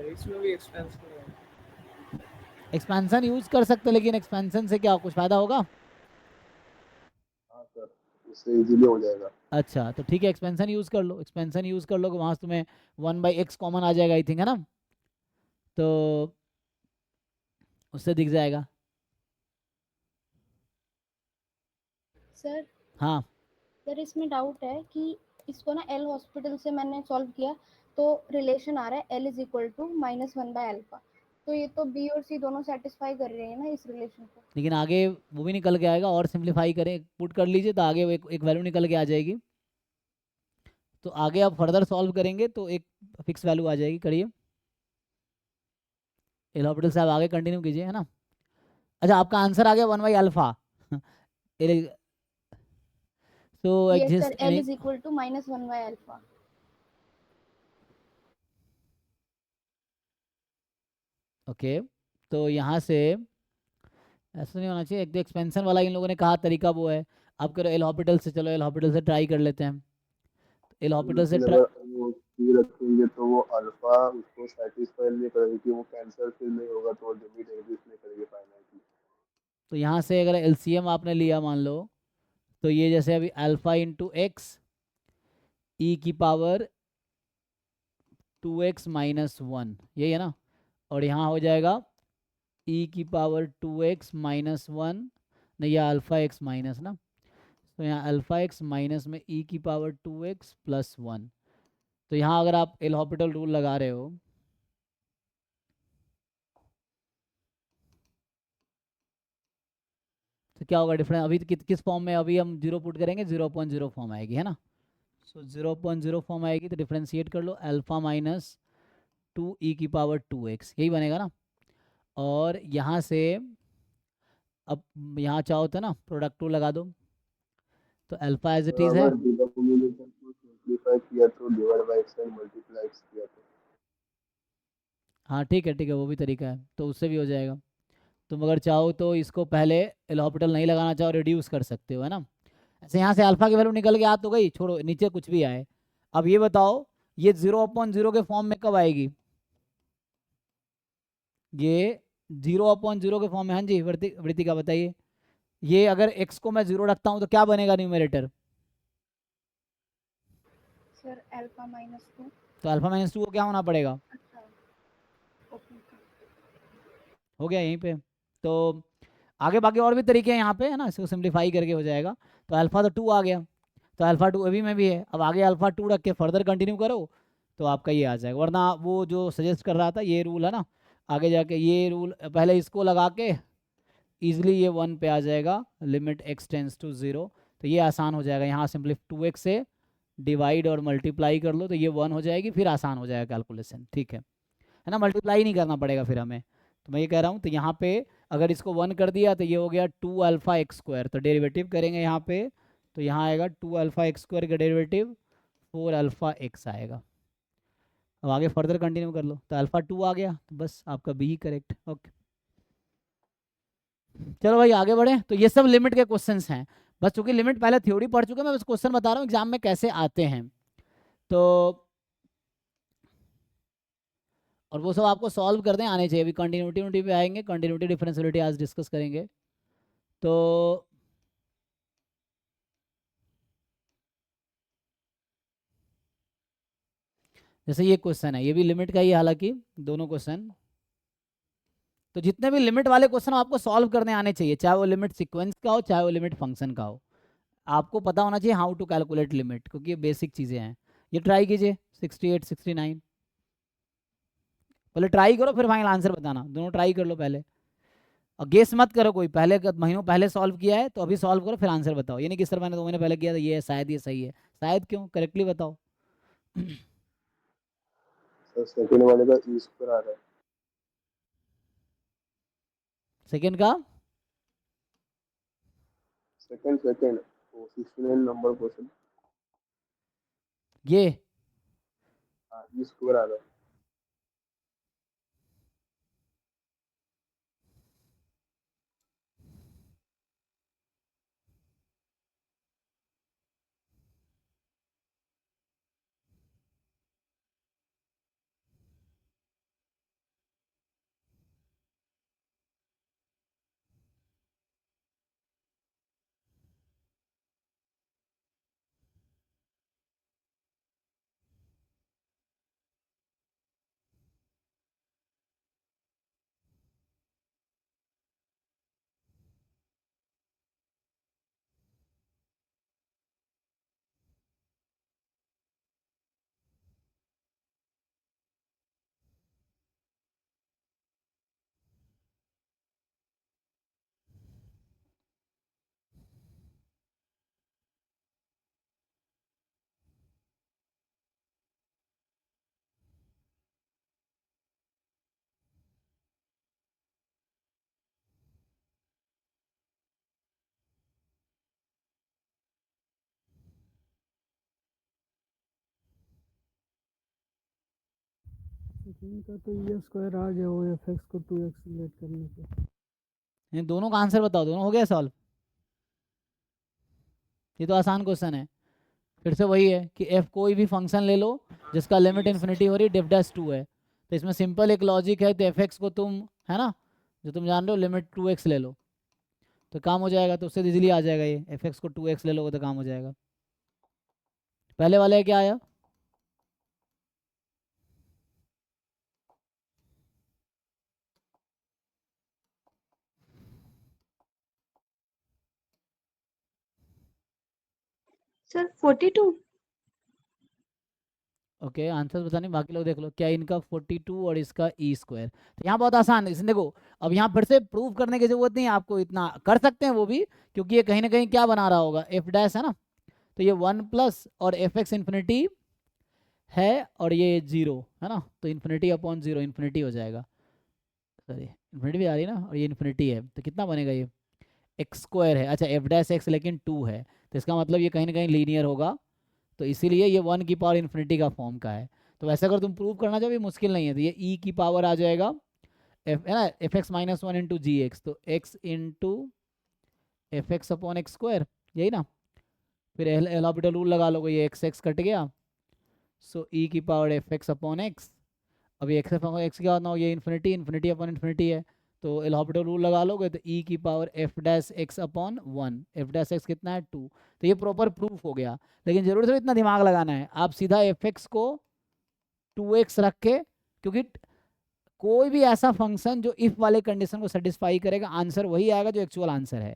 इसमें भी एक्सपेंशन है। एक्सपेंशन यूज कर सकते, लेकिन एक्सपेंशन से क्या कुछ फायदा होगा? हाँ सर इससे इजीली हो जाएगा। अच्छा, तो ठीक है, एक्सपेंशन यूज कर लो। एक्सपेंशन यूज कर लो, वहां से तुम्हें 1/x कॉमन आ जाएगा आई थिंक, है ना? तो उससे दिख जाएगा। सर हाँ, सर इसमें डाउट है कि इसको ना एल हॉस्पिटल से मैंने सॉल्व किया, तो रिलेशन आ रहा है L इज इक्वल टू -1/α। तो ये तो बी और सी दोनों सेटिस्फाई कर रहे हैं ना इस रिलेशन को। लेकिन आगे वो भी निकल के आएगा, और सिंप्लीफाई करें, पुट कर लीजिए तो आगे एक वैल्यू निकल के आ जाएगी। तो आगे आप फर्दर सॉल्व करेंगे तो एक फिक्स वैल्यू आ जाएगी। करिए, एल हॉस्पिटल साहब आगे कंटिन्यू कीजिए, है ना? अच्छा, आपका आंसर आ गया 1/α। तो yes sir, exist L any. Is equal to -1/α। Okay, तो यहाँ से ऐसा नहीं होना चाहिए। एक तो एक्सपेंशन वाला इन लोगों ने कहा तरीका वो है। आप करो एल हॉस्पिटल से, चलो एल हॉस्पिटल से ट्राई कर लेते हैं। एल हॉस्पिटल से लेकिन अगर वो सी रखेंगे तो वो अल्फा उसको सेटिस्फाई नहीं करेगी कि वो कैंसर फिर नहीं होगा तो लिमिट एग्जिस्ट नहीं करेगी फाइनाइटली। तो यहाँ से अगर एलसीएम आपने लिया मान लो, तो ये जैसे अभी अल्फा इंटू एक्स ई की पावर 2x - 1, यही है ना? और यहाँ हो जाएगा ई की पावर 2x - 1, नहीं यह अल्फा एक्स माइनस ना, तो यहाँ अल्फा एक्स माइनस में ई की पावर 2x + 1। तो यहाँ अगर आप एल हॉस्पिटल रूल लगा रहे हो, तो क्या होगा डिफरेंस? अभी किस फॉर्म में? अभी हम 0 पुट करेंगे, 0/0 फॉर्म आएगी, है ना? सो 0/0 फॉर्म आएगी, तो डिफ्रेंशिएट कर लो, अल्फा माइनस 2 ई की पावर 2x, यही बनेगा ना? और यहाँ से अब यहाँ चाहो तो ना प्रोडक्ट टू लगा दो, तो अल्फा एज इट इज़ है। अगर डिकम्युनिकेशन को सिंपलीफाई किया तो divide by x and multiply x किया तो हाँ ठीक है, ठीक है, वो भी तरीका है, तो उससे भी हो जाएगा। तुम अगर चाहो तो इसको पहले एल हॉस्पिटल नहीं लगाना चाहो, रिड्यूस कर सकते हो, है ना? ऐसे यहाँ से अल्फा की वैल्यू निकल के आ तो गई, छोड़ो नीचे कुछ भी आए। अब ये बताओ, ये 0/0 के फॉर्म में कब आएगी? ये 0/0 के फॉर्म में, हाँ जी वृत्तिका बताइए। ये अगर x को मैं 0 रखता हूँ तो क्या बनेगा न्यूमरेटर? Sir alpha -2। तो अल्फा -2 को क्या होना पड़ेगा? अच्छा, ओके। हो गया यहीं पे। तो आगे बाकी और भी तरीके हैं यहाँ पे, है ना, इसको सिंप्लीफाई करके हो जाएगा। तो अल्फा तो 2 आ गया, तो अल्फा 2 अभी में भी है, अब आगे अल्फा 2 रख के फर्दर कंटिन्यू करो तो आपका ये आ जाएगा। वरना वो जो सजेस्ट कर रहा था ये रूल है ना, आगे जाके ये रूल पहले इसको लगा के ईजिली ये 1 पे आ जाएगा, लिमिट x टेंस टू 0, तो ये आसान हो जाएगा। यहाँ सिंपली 2x से डिवाइड और मल्टीप्लाई कर लो तो ये 1 हो जाएगी, फिर आसान हो जाएगा कैलकुलेशन, ठीक है ना, मल्टीप्लाई नहीं करना पड़ेगा फिर हमें। तो मैं ये कह रहा हूँ, तो यहाँ पे अगर इसको 1 कर दिया तो ये हो गया 2 अल्फा एक्स स्क्वायर, तो डेरिवेटिव करेंगे यहाँ पे, तो यहाँ आएगा 2 अल्फा एक्स स्क्वायर का डेरिवेटिव 4 अल्फा एक्स आएगा। अब आगे फर्दर कंटिन्यू कर लो, तो अल्फा 2 आ गया, तो बस आपका बी ही करेक्ट। ओके चलो भाई आगे बढ़े। तो ये सब लिमिट के क्वेश्चंस हैं, बस चूंकि लिमिट पहले थ्योरी पढ़ चुके हैं, मैं बस क्वेश्चन बता रहा हूँ एग्जाम में कैसे आते हैं। तो और वो सब आपको सॉल्व करने आने चाहिए। अभी कंटिन्यूटी पे आएंगे, कंटिन्यूटी डिफरेंशियलिटी आज डिस्कस करेंगे। तो जैसे ये क्वेश्चन है, ये भी लिमिट का ही है हालांकि दोनों क्वेश्चन। तो जितने भी लिमिट वाले क्वेश्चन आपको सॉल्व करने आने चाहिए, चाहे वो लिमिट सीक्वेंस का हो चाहे वो लिमिट फंक्शन का हो, आपको पता होना चाहिए हाउ टू कैलकुलेट लिमिट, क्योंकि ये बेसिक चीज़ें हैं। ये ट्राई कीजिए 68 69, पहले ट्राई करो फिर फाइनल आंसर बताना, दोनों ट्राई कर लो पहले, और गेस मत करो कोई, पहले महीनों पहले सॉल्व किया है तो अभी सॉल्व करो फिर आंसर बताओ। ये नहीं कि सर मैंने 2 महीने पहले किया था ये शायद ये सही है, शायद क्यों, करेक्टली बताओ। सर सेकंड वाले का ई स्क्वायर आ रहा है। सेकेंड का सेकंड 69 नंबर क्वेश्चन, ये हाँ ई स्क्वायर आ रहा है। सेकंड का तो ये स्क्वायर आ गया, वो एफ एक्स को 2x लेट करने पे। इन दोनों का आंसर बताओ, दोनों हो गया सॉल्व। ये तो आसान क्वेश्चन है, फिर से वही है कि f कोई भी फंक्शन ले लो जिसका लिमिट इन्फिनिटी हो रही डिफ डैश 2 है, तो इसमें सिंपल एक लॉजिक है, तो fx को तुम, है ना, जो तुम जान रहे हो लिमिट 2x ले लो तो काम हो जाएगा, तो उससे इजीली आ जाएगा। ये fx को 2x ले लोगे तो काम हो जाएगा। पहले वाले क्या आया, सर 42। ओके आंसर बताने बाकी लोग देख लो, क्या इनका 42 और इसका ई स्क्वायर। तो यहाँ बहुत आसान है, इसमें देखो अब यहाँ फिर से प्रूव करने की जरूरत नहीं है आपको, इतना कर सकते हैं वो भी, क्योंकि ये कहीं ना कहीं क्या बना रहा होगा, एफ डैश है ना, तो ये 1 प्लस और एफ एक्स इन्फिनिटी है और ये 0 है ना, तो इन्फिनिटी अपॉन 0 इन्फिनिटी हो जाएगा, सॉरी इन्फिनिटी भी आ रही है ना, और ये इन्फिनिटी है, तो कितना बनेगा ये एक्स स्क्वायर है। अच्छा एफ डैश एक्स लेकिन 2 है, तो इसका मतलब ये कहीं ना कहीं लीनियर होगा, तो इसीलिए ये 1 की पावर इन्फिनिटी का फॉर्म का है। तो वैसे अगर तुम प्रूव करना चाहो ये मुश्किल नहीं है, तो ये ई की पावर आ जाएगा एफ है ना, एफ एक्स माइनस 1 इंटू जी एक्स, तो x into F x upon x square, यही ना, फिर एल हॉस्पिटल रूल लगा लोगे, ये एक्स एक्स कट गया, सो ई की power F x upon x. अभी एक्स अपॉन एक्स क्या होना हो, ये इन्फिनिटी, इन्फिनिटी अपॉन इन्फिनिटी है, तो एल हॉस्पिटल रूल लगा लोगे तो ई की power F dash x upon 1, F dash x कितना है 2, तो ये प्रॉपर प्रूफ हो गया। लेकिन जरूर से इतना दिमाग लगाना है, आप सीधा एफ एक्स को 2x रख के, क्योंकि कोई भी ऐसा फंक्शन जो इफ वाले कंडीशन को सेटिस्फाई करेगा, आंसर वही आएगा जो एक्चुअल आंसर है,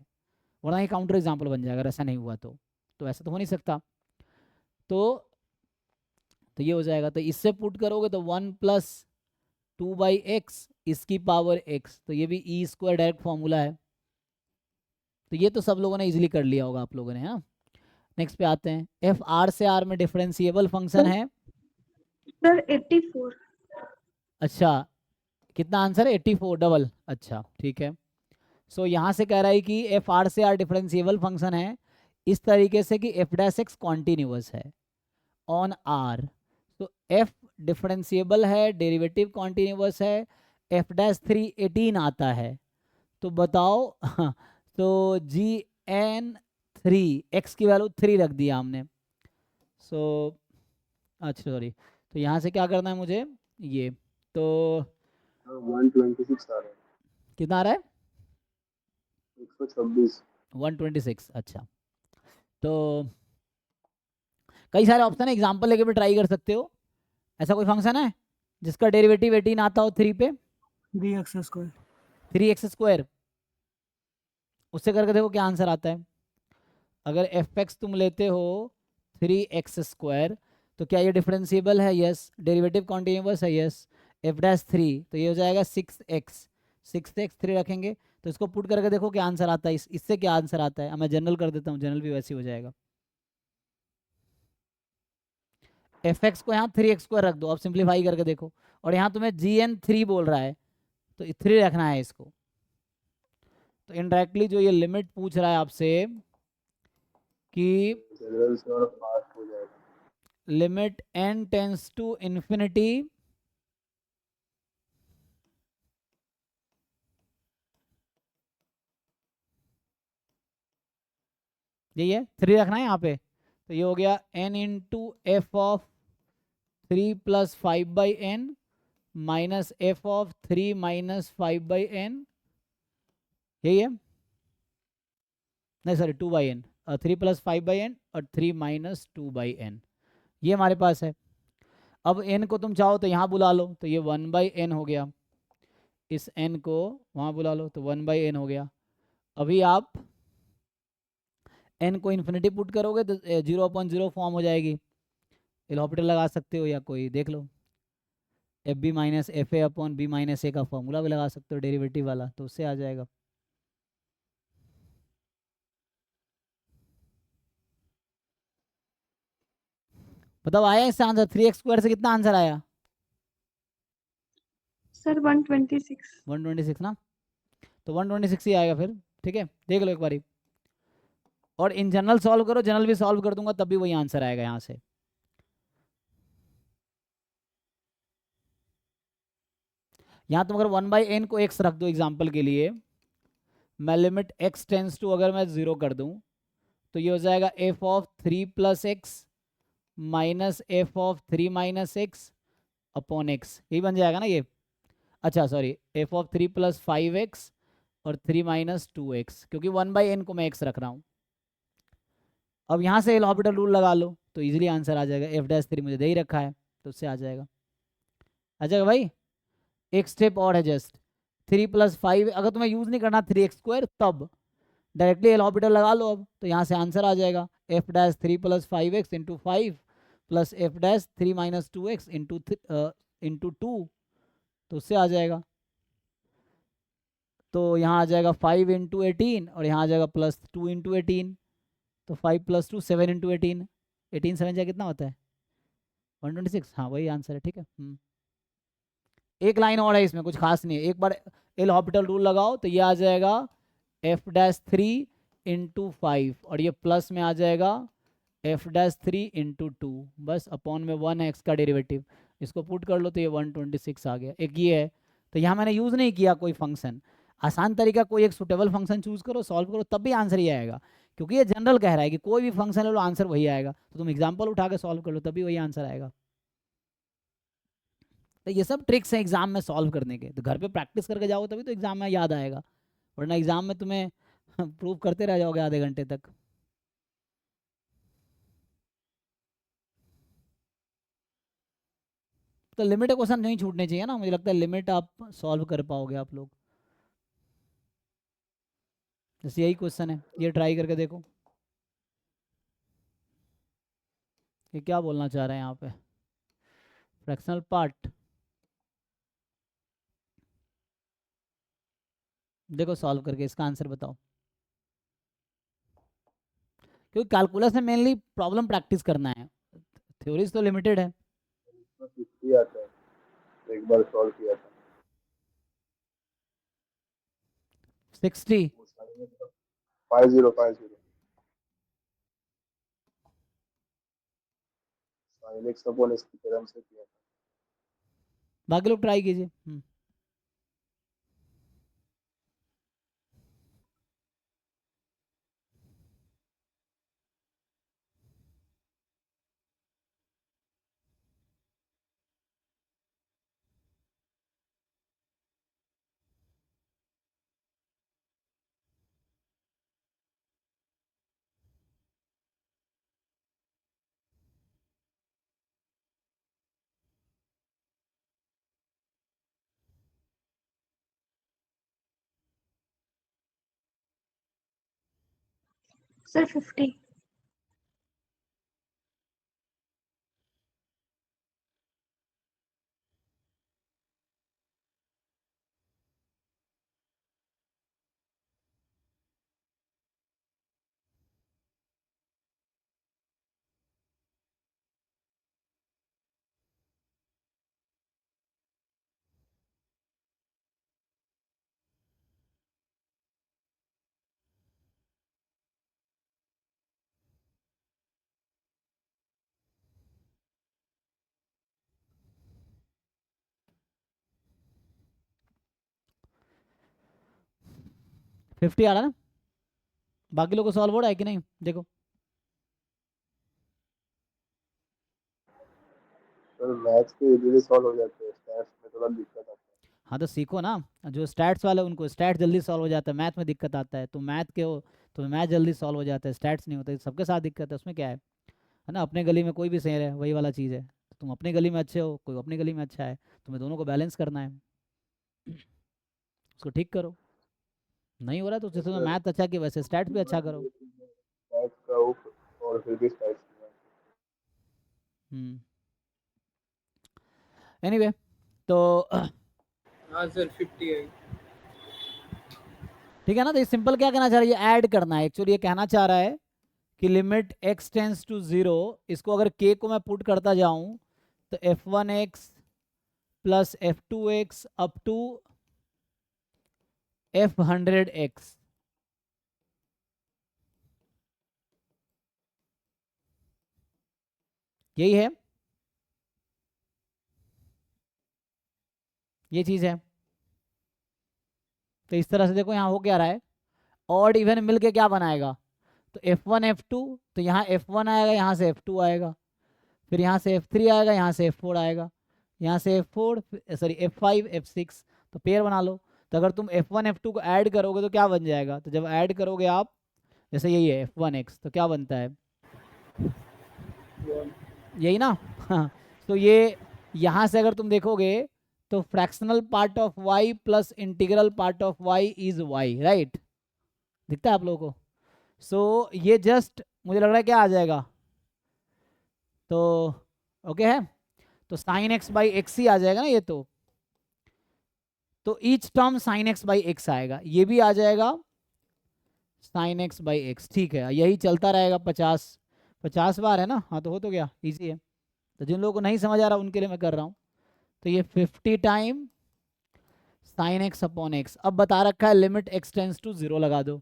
वरना ये काउंटर एग्जाम्पल बन जाएगा अगर ऐसा नहीं हुआ तो ऐसा तो हो नहीं सकता। तो ये हो जाएगा, तो इससे पुट करोगे तो 1 + 2/x इसकी पावर x, तो ये भी ई स्क्वायर डायरेक्ट फॉर्मूला है। तो ये तो सब लोगों ने इजीली कर लिया होगा आप लोगों ने, हाँ। नेक्स्ट पे आते हैं, एफ आर से आर में डिफरेंशिएबल फंक्शन है। सर 84। अच्छा, कितना आंसर है? 84 डबल। अच्छा ठीक है। सो यहाँ से कह रहा है कि एफ आर से आर डिफरेंशिएबल फंक्शन है इस तरीके से कि एफ डैश एक्स कॉन्टिन्यूअस है ऑन आर। तो एफ डिफरेंशिएबल है, डेरिवेटिव कॉन्टिन्यूअस है, एफ डैश 3 18 आता है। तो बताओ तो जी एन 3 एक्स की वैल्यू 3 रख दिया हमने। सो अच्छा सॉरी, तो यहाँ से क्या करना है मुझे, ये तो 126 आ रहा है, कितना आ रहा है? 126। 126। अच्छा, तो कई सारे ऑप्शन है, एग्जाम्पल लेके भी ट्राई कर सकते हो। ऐसा कोई फंक्शन है जिसका डेरिवेटिव 18 आता हो 3 पे? 3x²। 3x², उससे करके देखो क्या आंसर आता है। अगर एफ एक्स तुम लेते हो 3x², तो क्या ये डिफरेंशिएबल है? यस। डेरिवेटिव कॉन्टिन्यूअस है? यस। एफ डैश 3, तो ये हो जाएगा 6x, 6x 3 रखेंगे, तो इसको पुट करके देखो क्या आंसर आता है। इससे क्या आंसर आता है, मैं जनरल कर देता हूँ, जनरल भी वैसे ही हो जाएगा। एफ एक्स को यहाँ 3x² रख दो, अब सिंप्लीफाई करके देखो, और यहाँ तुम्हें gn3 बोल रहा है तो 3 रखना है इसको। तो इनडायरेक्टली जो ये लिमिट पूछ रहा है आपसे कि जनरल से और फास्ट हो जाएगा। Limit n tends to infinity यही है, 3 रखना है यहाँ पे। तो ये हो गया n into F of 3 + 5/n minus F of 3 - 5/n, यही है। नहीं सॉरी, 2/n, 3 + 5/n और 3 - 2/n, ये हमारे पास है। अब n को तुम चाहो तो यहाँ बुला लो, तो ये 1/n हो गया। इस n को वहाँ बुला लो तो 1/n हो गया। अभी आप n को इन्फिनिटी पुट करोगे तो 0/0 फॉर्म हो जाएगी। एलॉपिटल लगा सकते हो या कोई देख लो, F B minus F A upon B minus A का फॉर्मूला भी लगा सकते हो डेरिवेटिव वाला, तो उससे आ जाएगा। बताओ आया इससे आंसर? 3x² से कितना आंसर आया? सर 126। 126 ना, तो 126 ही आएगा फिर। ठीक है, देख लो एक बारी, और इन जनरल सॉल्व करो, जनरल भी सॉल्व कर दूंगा तब भी वही आंसर आएगा यहाँ से। यहाँ तुम अगर 1/n को x रख दो एग्जाम्पल के लिए, मैं लिमिट x टेंस टू अगर मैं 0 कर दूं, तो ये हो जाएगा f of 3 + x minus F of 3 - x upon x, यही बन जाएगा ना ये। अच्छा सॉरी, एफ ऑफ 3 + 5x और 3 - 2x, क्योंकि 1/n को मैं x रख रहा हूँ। अब यहाँ से एल हॉस्पिटल रूल लगा लो तो इजीली आंसर आ जाएगा। एफ डैश 3 मुझे दे ही रखा है तो उससे आ जाएगा। आ जाएगा भाई, एक स्टेप और है जस्ट। 3 + 5 अगर तुम्हें यूज़ नहीं करना 3x² तब डायरेक्टली एल हॉस्पिटल लगा लो अब, तो यहाँ से आंसर आ जाएगा। F dash 3 + 5x into 5 plus F dash 3 - 2x into 2, तो उससे आ जाएगा। तो यहाँ आ जाएगा 5 × 18 और यहाँ आ जाएगा +2 × 18, तो 5 + 2 7 × 18, 18 7 जा कितना होता है? 126। हाँ वही आंसर है। ठीक है, एक लाइन और है इसमें, कुछ खास नहीं है। एक बार एल हॉस्पिटल रूल लगाओ तो ये आ जाएगा एफ डैश 3 × 5 और ये प्लस में आ जाएगा एफ डैश 3 × 2, बस अपॉन में 1x का डेरिवेटिव, इसको पुट कर लो तो ये 126 आ गया। एक ये है, तो यहाँ मैंने यूज़ नहीं किया कोई फंक्शन। आसान तरीका, कोई एक सुटेबल फंक्शन चूज करो, सॉल्व करो, तब भी आंसर ही आएगा, क्योंकि ये जनरल कह रहा है कि कोई भी फंक्शन ले लो आंसर वही आएगा। तो तुम एग्जाम्पल उठा के सॉल्व कर लो तभी वही आंसर आएगा। तो ये सब ट्रिक्स हैं एग्जाम में सॉल्व करने के, तो घर पे प्रैक्टिस करके जाओ तभी तो एग्जाम में याद आएगा, वरना एग्जाम में तुम्हें प्रूव करते रह जाओगे आधे घंटे तक। तो लिमिट क्वेश्चन नहीं छूटने चाहिए ना, मुझे लगता है लिमिट आप सॉल्व कर पाओगे आप लोग। जैसे यही क्वेश्चन है, ये ट्राई करके देखो ये क्या बोलना चाह रहे हैं यहाँ पे। फ्रैक्शनल पार्ट देखो सॉल्व करके इसका आंसर बताओ, क्योंकि कैलकुलस में मेनली प्रॉब्लम प्रैक्टिस करना है, थ्योरीज तो लिमिटेड है। 50 आता है, एक बार सॉल्व किया था 60 वो सारे में 5050 साइन एक्स अपॉन एक्स की थ्योरम से किया था। बाकी लोग ट्राई कीजिए। सर 50।50 आ रहा ना, बाकी लोग को सॉल्व हो रहा है कि नहीं देखो। सर मैथ्स के इजीली सॉल्व हो जाते हैं, स्टैट्स में थोड़ा दिक्कत आता है। हाँ तो सीखो ना, जो स्टैट्स वाले उनको स्टैट्स जल्दी सॉल्व हो जाता है, मैथ में दिक्कत आता है, तो मैथ के हो तो मैथ जल्दी सॉल्व हो जाता है, स्टैट्स नहीं होता, सबके साथ दिक्कत है, उसमें क्या है ना। अपने गली में कोई भी शेर है, वही वाला चीज़ है, तुम अपने गली में अच्छे हो, कोई अपनी गली में अच्छा है, तुम्हें दोनों को बैलेंस करना है, उसको ठीक करो। नहीं हो रहा है तो जैसे मैथ अच्छा कि वैसे स्टैट्स भी अच्छा करो। मैथ्स का और फिर भी स्टैट्स एनीवे तो हाँ सर 50 है। ठीक है ना। तो ये सिंपल क्या कहना चाह रहा है, ये ऐड करना है एक्चुअली, ये कहना चाह रहा है कि लिमिट x टेंस टू 0, इसको अगर k को मैं पुट करता जाऊं तो f1x plus f2x up to f100x, यही है, ये चीज है। तो इस तरह से देखो यहाँ हो क्या रहा है, ऑड इवन मिलके क्या बनाएगा, तो f1 f2, तो यहाँ f1 आएगा, यहाँ से f2 आएगा, फिर यहाँ से f3 आएगा, यहाँ से f4 आएगा, यहाँ से f4 सॉरी f5 f6, तो पेयर बना लो। तो अगर तुम f1 f2 को ऐड करोगे तो क्या बन जाएगा, तो जब ऐड करोगे आप, जैसे यही है f1x, तो क्या बनता है यही ना हाँ, तो ये यहाँ से अगर तुम देखोगे तो fractional part of y plus integral part of y is y, right, दिखता है आप लोगों को। सो ये जस्ट मुझे लग रहा है क्या आ जाएगा, तो ओके है, तो साइन एक्स बाई एक्स ही आ जाएगा ना ये, तो each term sine x by x आएगा, ये भी आ जाएगा साइन एक्स बाई एक्स, ठीक है, यही चलता रहेगा 50 बार है ना। हाँ तो हो तो गया, इजी है। तो जिन लोगों को नहीं समझ आ रहा उनके लिए मैं कर रहा हूँ। तो ये 50 time sign x upon x, अब बता रखा है लिमिट एक्स टेंस टू 0 लगा दो,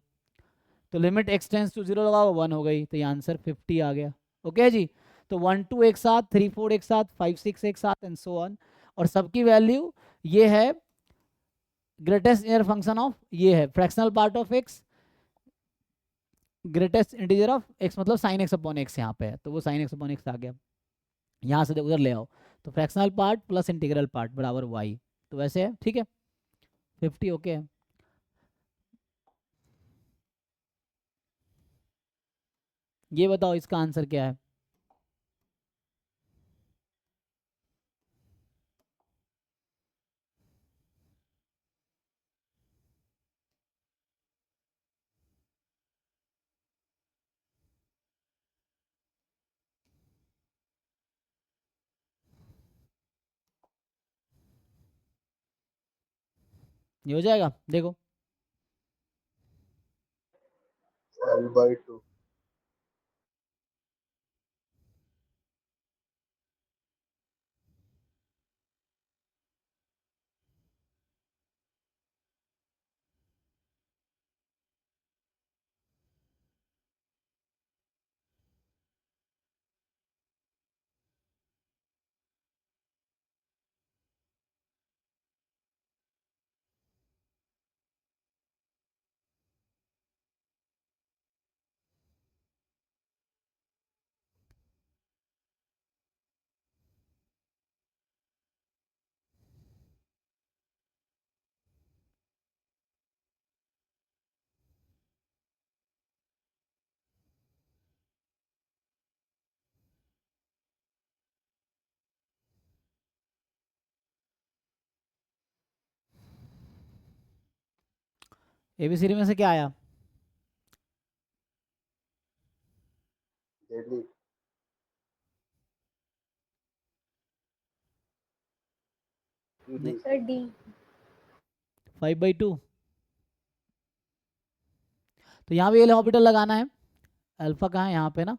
तो लिमिट एक्स टेंस टू 0 लगाओ 1 हो गई, तो ये आंसर 50 आ गया। ओके है जी, तो 1 2 एक साथ, 3 4 एक साथ, 5 6 एक साथ एंड सो ऑन, और सबकी वैल्यू ये है ग्रेटेस्ट इंटीजर फंक्शन ऑफ, ये है fractional part of x, greatest integer of x मतलब साइन एक्स अपॉन एक्स यहाँ पे है, तो वो साइन एक्स अपॉन एक्स आ गया, यहाँ से उधर ले आओ, तो fractional part plus integral part बराबर वाई, तो वैसे है, ठीक है 50 ओके है। ये बताओ इसका आंसर क्या है, ये हो जाएगा, देखो L/2. एबीसीडी में से क्या आया? Deadly. नहीं, सर डी। 5/2। तो यहाँ भी एल ऑर्बिटल लगाना है, अल्फा कहाँ है यहाँ पे ना,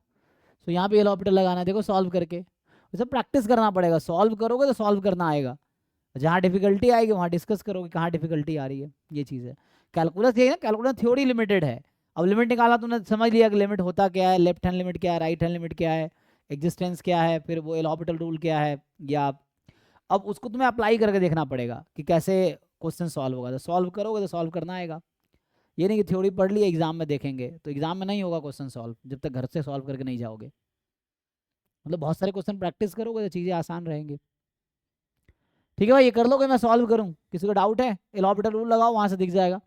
तो यहाँ भी एल ऑर्बिटल लगाना है, देखो सॉल्व करके। वैसे प्रैक्टिस करना पड़ेगा, सॉल्व करोगे तो सॉल्व करना आएगा, जहाँ डिफिकल्टी आएगी वहाँ डिस्कस करोगे कहाँ डिफिकल्टी आ रही है, ये चीज़ है। कैलकुलस ये है ना, कैलकुलस थ्योरी लिमिटेड है। अब लिमिट निकाला तुमने, समझ लिया कि लिमिट होता क्या है, लेफ्ट हैंड लिमिट क्या है, राइट हैंड लिमिट क्या है, एग्जिस्टेंस क्या है, फिर वो एल ऑर्बिटल रूल क्या है, या अब उसको तुम्हें अप्लाई करके देखना पड़ेगा कि कैसे क्वेश्चन सॉल्व होगा। तो सॉल्व करोगे तो सॉल्व करना आएगा, ये नहीं कि थ्योरी पढ़ ली एग्जाम में देखेंगे, तो एग्जाम में नहीं होगा क्वेश्चन सॉल्व जब तक घर से सॉल्व करके नहीं जाओगे। मतलब बहुत सारे क्वेश्चन प्रैक्टिस करोगे तो चीज़ें आसान रहेंगी। ठीक है भाई, ये कर लोगे, मैं सॉल्व करूँ? किसी को डाउट है? एल ऑर्बिटल रूल लगाओ, वहाँ से दिख जाएगा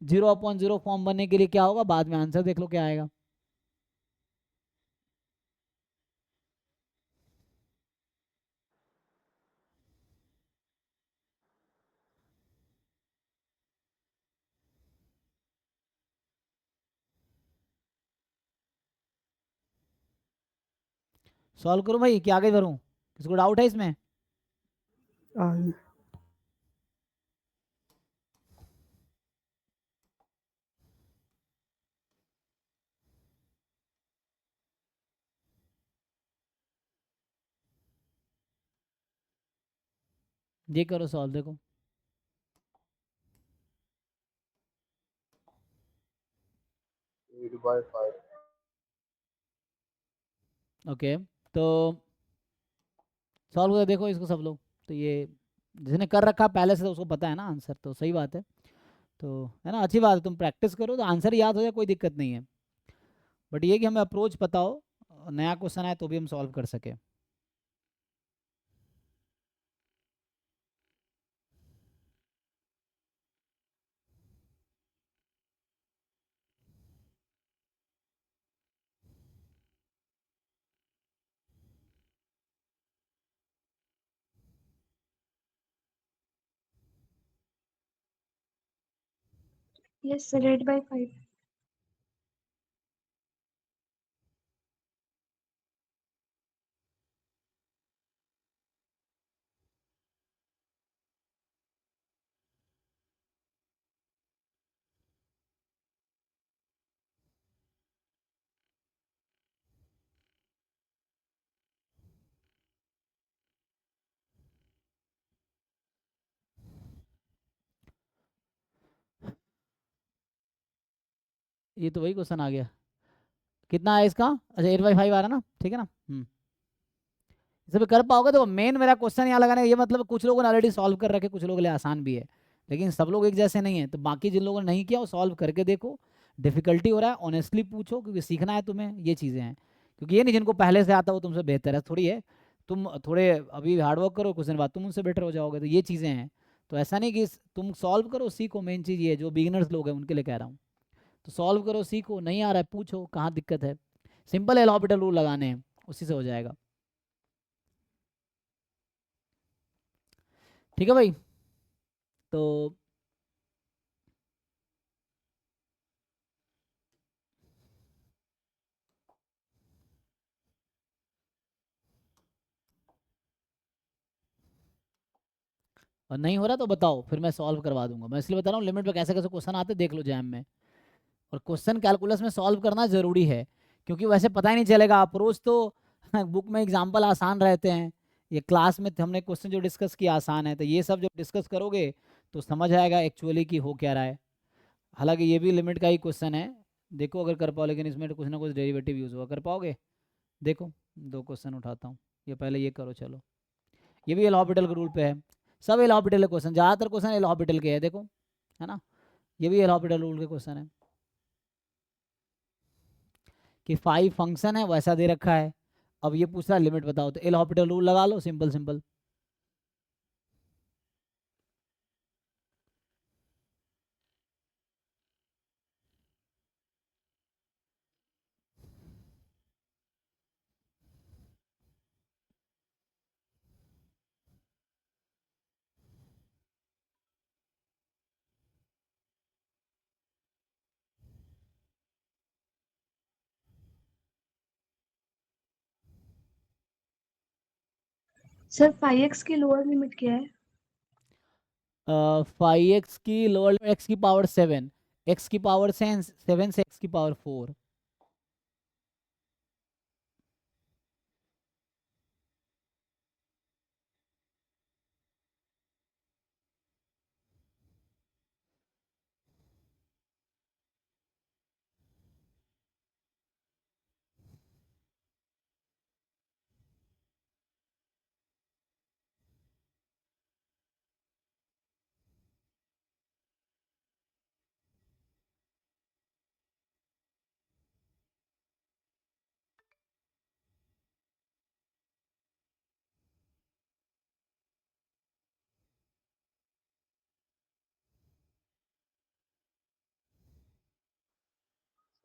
0/0 फॉर्म बनने के लिए क्या होगा, बाद में आंसर देख लो क्या आएगा। सॉल्व करूँ भाई कि आगे करूँ? किसी को डाउट है इसमें? आगे ये करो सॉल्व, देखो 8/5. ओके। तो सॉल्व करके देखो इसको सब लोग। तो ये जिसने कर रखा पहले से तो उसको पता है ना आंसर, तो सही बात है। तो है ना, अच्छी बात है, तुम प्रैक्टिस करो तो आंसर याद हो जाए, कोई दिक्कत नहीं है। बट ये कि हमें अप्रोच पता हो, नया क्वेश्चन आए तो भी हम सॉल्व कर सके। Yes, sir. 8/5. ये तो वही क्वेश्चन आ गया। कितना है इसका? अच्छा 8/5 आ रहा ना, ठीक है ना। इसे भी कर पाओगे तो मेन मेरा क्वेश्चन यहाँ लगाने का ये मतलब, कुछ लोगों ने ऑलरेडी सॉल्व कर रखे, कुछ लोगों के लिए आसान भी है, लेकिन सब लोग एक जैसे नहीं है। तो बाकी जिन लोगों ने नहीं किया वो सॉल्व करके देखो, डिफिकल्टी हो रहा है ऑनेस्टली पूछो, क्योंकि सीखना है तुम्हें, ये चीज़ें हैं। क्योंकि ये नहीं जिनको पहले से आता वो तुमसे बेहतर है, थोड़ी है। तुम थोड़े अभी हार्डवर्क करो, कुछ दिन बाद तुम उनसे बेटर हो जाओगे, तो ये चीज़ें हैं। तो ऐसा नहीं कि तुम सॉल्व करो सीखो, मेन चीज़ ये है, जो बिगिनर्स लोग हैं उनके लिए कह रहा हूँ। तो सॉल्व करो सीखो, नहीं आ रहा है पूछो कहाँ दिक्कत है, सिंपल एल ऑर्बिटल रूल लगाने हैं, उसी से हो जाएगा। ठीक है भाई। तो और नहीं हो रहा तो बताओ, फिर मैं सॉल्व करवा दूंगा। मैं इसलिए बता रहा हूँ लिमिट पे कैसे कैसे क्वेश्चन आते देख लो जैम में। और क्वेश्चन कैलकुलस में सॉल्व करना ज़रूरी है, क्योंकि वैसे पता ही नहीं चलेगा। अप्रोच तो बुक में एग्जाम्पल आसान रहते हैं, ये क्लास में हमने क्वेश्चन जो डिस्कस किया आसान है, तो ये सब जब डिस्कस करोगे तो समझ आएगा एक्चुअली कि हो क्या रहा है। हालांकि ये भी लिमिट का ही क्वेश्चन है, देखो अगर कर पाओ, लेकिन इसमें कुछ ना कुछ डेरिवेटिव यूज़ होगा। कर पाओगे? देखो 2 क्वेश्चन उठाता हूँ, ये पहले ये करो। चलो ये भी एल हॉस्पिटल के रूल पे है, सब एल हॉस्पिटल के क्वेश्चन, ज़्यादातर क्वेश्चन एल हॉस्पिटल के है, देखो है ना। ये भी एल हॉस्पिटल रूल के क्वेश्चन है कि 5 फंक्शन है वैसा दे रखा है। अब ये पूछ रहा है लिमिट बताओ, तो एल हॉस्पिटल रूल लगा लो, सिंपल सिंपल। सर 5x की लोअर लिमिट क्या है? 5x की लोअर x की पावर 7, x की पावर 7 से x की पावर 4।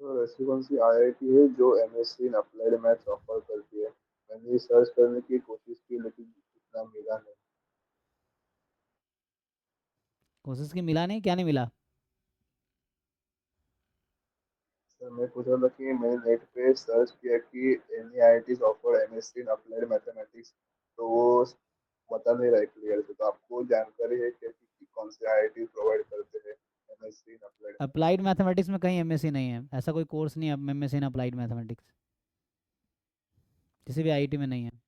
तो ऐसी कौन सी आईआईटी है जो MSc in applied maths offer करती है? मैंने सर्च करने की कोशिश की लेकिन इतना मिला नहीं। कोशिश की मिला नहीं, क्या नहीं मिला? सर मैं पूछ रहा था कि मैंने नेट पे सर्च किया कि any IIT offer MSc in applied mathematics, तो वो बता नहीं रहा है क्लियर से। तो आपको जानकारी है क्या कि कौन से आईआईटी प्रोवाइड करते हैं MSc in applied applied mathematics? Mathematics में कहीं एमएससी नहीं है, ऐसा कोई कोर्स नहीं है एमएससी इन अप्लाइड मैथमेटिक्स, किसी भी आईआईटी में नहीं है।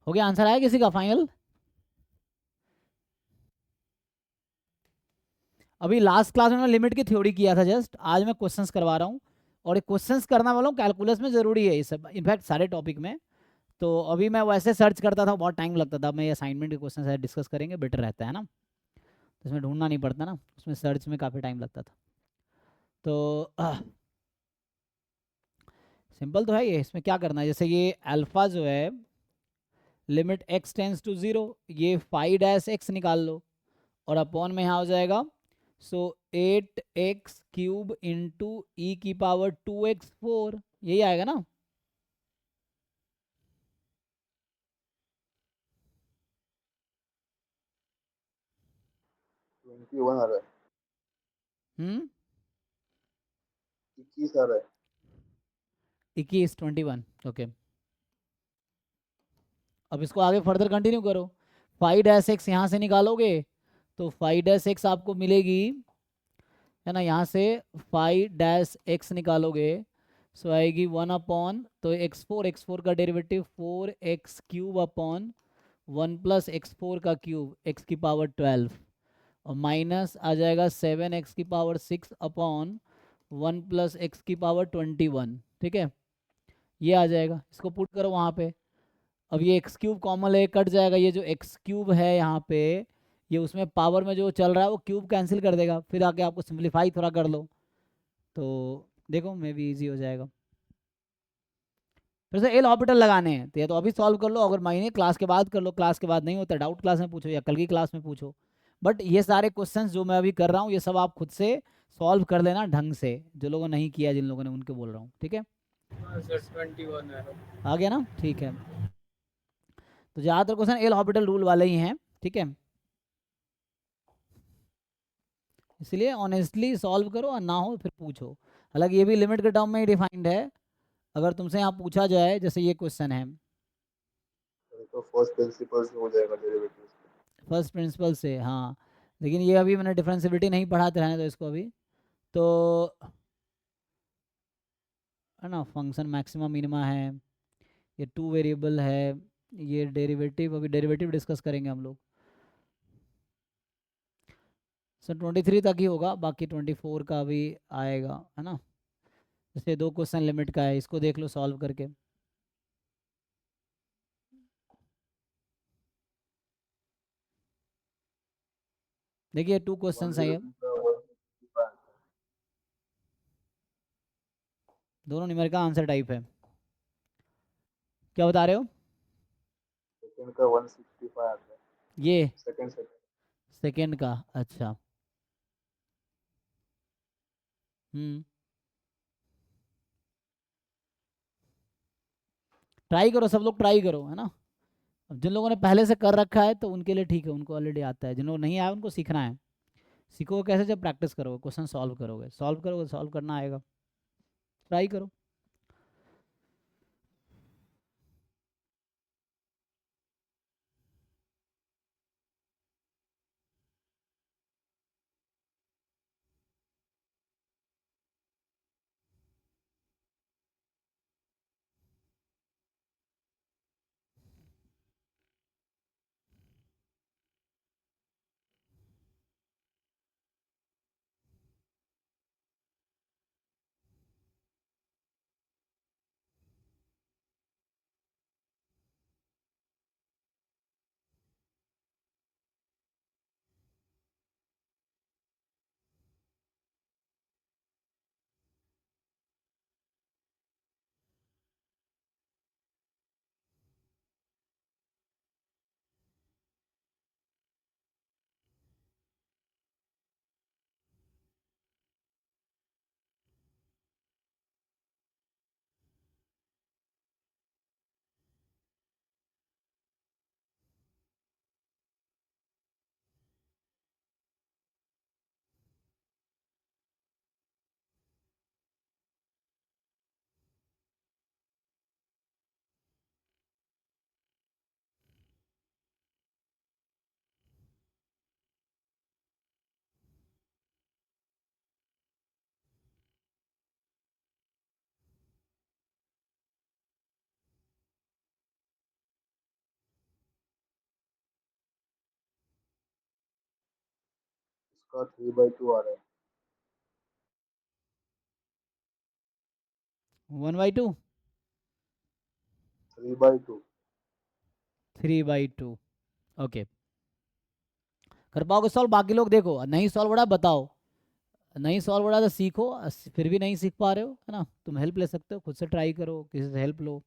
हो गया? आंसर आया किसी का फाइनल? अभी लास्ट क्लास में मैं लिमिट की थ्योरी किया था जस्ट, आज मैं क्वेश्चंस करवा रहा हूँ। और ये क्वेश्चंस करना वाला हूँ कैलकुलस में ज़रूरी है ये सब, इनफैक्ट सारे टॉपिक में। तो अभी मैं वैसे सर्च करता था, बहुत टाइम लगता था। मैं ये असाइनमेंट के क्वेश्चन शायद डिस्कस करेंगे, बेटर रहता है ना, तो इसमें ढूंढना नहीं पड़ता ना, उसमें सर्च में काफ़ी टाइम लगता था। तो सिंपल तो है ये। इसमें क्या करना है, जैसे ये अल्फ़ा जो है लिमिट x टेंस टू 0, ये 5-x निकाल लो, और अपॉन में यहाँ हो जाएगा सो 8x³ इंटू ई की पावर 2x4, यही आएगा ना। ट्वेंटी वन आ रहा है, 21 आ रहा है। 21 ओके। अब इसको आगे फर्दर कंटिन्यू करो, 5-x यहाँ से निकालोगे तो 5-x आपको मिलेगी, है ना। यहाँ से 5-x निकालोगे सो आएगी 1 अपॉन, तो x4 का derivative 4x³ upon 1 plus x4 का क्यूब x की पावर 12, और माइनस आ जाएगा 7x की पावर 6 अपॉन 1 प्लस x की पावर 21। ठीक है, ये आ जाएगा, इसको पुट करो वहाँ पे। अब ये x³ कॉमन है, कट जाएगा, ये जो x³ है यहाँ पे, ये उसमें पावर में जो चल रहा है वो क्यूब कैंसिल कर देगा, फिर आके आपको सिंप्लीफाई थोड़ा कर लो तो देखो मे भी ईजी हो जाएगा। फिर से एल ऑर्बिटल लगाने हैं तो या तो अभी सॉल्व कर लो, अगर महीने क्लास के बाद कर लो, क्लास के बाद नहीं होता डाउट क्लास में पूछो या कल की क्लास में पूछो। बट ये सारे क्वेश्चंस जो मैं अभी कर रहा हूँ ये सब आप खुद से सॉल्व कर लेना ढंग से, जो लोगों ने नहीं किया, जिन लोगों ने, उनके बोल रहा हूँ। ठीक है, आ गया ना? ठीक है, तो ज़्यादातर क्वेश्चन एल ऑर्बिटल रूल वाले ही हैं। ठीक है, इसलिए ऑनेस्टली सॉल्व करो, और ना हो फिर पूछो। हालांकि ये भी लिमिट के टर्म में ही डिफाइंड है, अगर तुमसे यहाँ पूछा जाए जैसे ये क्वेश्चन है, तो फर्स्ट प्रिंसिपल से हो जाएगा डेरिवेटिव। फर्स्ट प्रिंसिपल से, हाँ, लेकिन ये अभी मैंने डिफरेंशिएबिलिटी नहीं पढ़ाते रहने, तो इसको अभी तो है ना, फंक्शन मैक्सिमा मिनिमा है, ये 2 वेरिएबल है, ये डेरिवेटिव, अभी डेरिवेटिव डिस्कस करेंगे हम लोग। सर 23 तक ही होगा, बाकी 24 का भी आएगा, है ना। जैसे 2 क्वेश्चन लिमिट का है, इसको देख लो सॉल्व करके। देखिए 2 क्वेश्चन है, दोनों न्यूमेरिकल आंसर टाइप है। क्या बता रहे हो? सेकंड का 165 आता है, ये सेकंड सेकेंड का, अच्छा। ट्राई करो, सब लोग ट्राई करो, है ना। अब जिन लोगों ने पहले से कर रखा है तो उनके लिए ठीक है, उनको ऑलरेडी आता है। जिन लोगों को नहीं आया उनको सीखना है। सीखोगे कैसे? जब प्रैक्टिस करोगे, क्वेश्चन सॉल्व करोगे, सॉल्व करना आएगा। ट्राई करो। इसका 3/2 आ रहा है। 1/2, 3/2। 3/2, ओके। कर पाओगे सॉल्व? बाकी लोग देखो, नहीं सॉल्व हो रहा बताओ, नहीं सॉल्व हो रहा तो सीखो, फिर भी नहीं सीख पा रहे हो, है ना, तुम हेल्प ले सकते हो, खुद से ट्राई करो, किसी से हेल्प लो।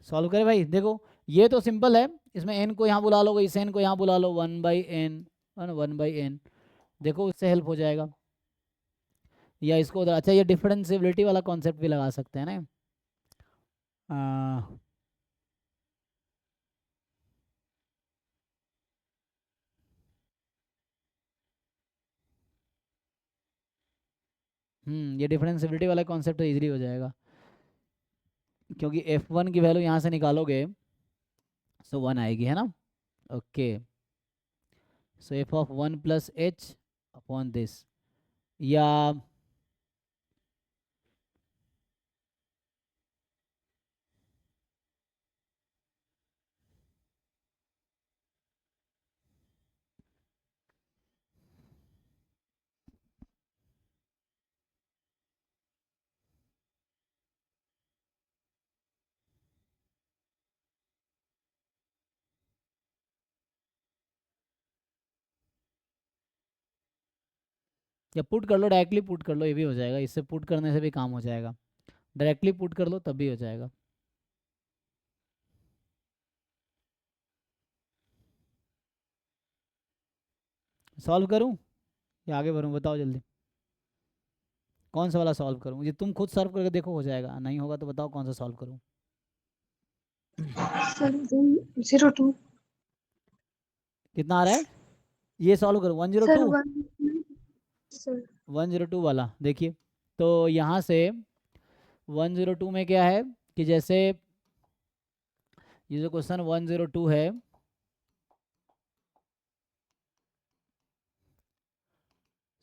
सॉल्व करें भाई। देखो ये तो सिंपल है, इसमें n को यहाँ बुला लो, इस n को यहाँ बुला लो, 1/n, 1/n। देखो उससे हेल्प हो जाएगा। या इसको उधर, अच्छा ये डिफरेंशिएबिलिटी वाला कॉन्सेप्ट भी लगा सकते हैं ना। ये डिफरेंशिएबिलिटी वाला कॉन्सेप्ट तो इजीली हो जाएगा, क्योंकि f1 की वैल्यू यहाँ से निकालोगे सो 1 आएगी, है ना। Okay, so f of 1 plus h upon this, या पुट कर लो, डायरेक्टली पुट कर लो, ये भी हो जाएगा। इससे पुट करने से भी काम हो जाएगा, डायरेक्टली पुट कर लो तब भी हो जाएगा। सॉल्व करूं या आगे बढ़ूं, बताओ जल्दी, कौन सा वाला सॉल्व करूं? ये तुम खुद सॉल्व करके देखो, हो जाएगा, नहीं होगा तो बताओ कौन सा सॉल्व करूं। सर 102 कितना आ रहा है? ये सॉल्व करो, 102। सर 1 सर 102 वाला देखिए, तो यहाँ से 102 में क्या है कि जैसे ये जो क्वेश्चन 102 है,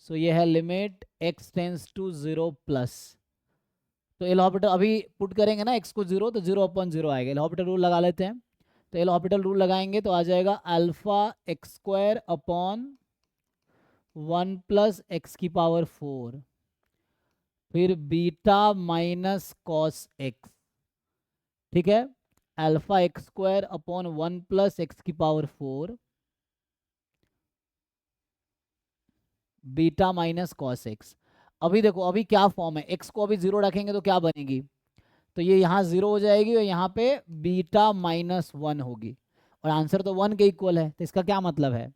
सो ये है limit x tends to 0 plus, तो एल हॉस्पिटल अभी पुट करेंगे ना x को 0, तो 0/0 आएगा। एल हॉस्पिटल रूल लगा लेते हैं, तो एल हॉस्पिटल रूल लगाएंगे तो आ जाएगा alpha x square upon 1 plus x की पावर 4, फिर बीटा माइनस कॉस एक्स, ठीक है, alpha x square upon 1 plus x की power 4 beta minus cos x. अभी देखो अभी क्या फॉर्म है, एक्स को अभी 0 रखेंगे तो क्या बनेगी, तो ये यहाँ 0 हो जाएगी और यहाँ पे बीटा माइनस 1 होगी, और आंसर तो 1 के इक्वल है। तो इसका क्या मतलब है,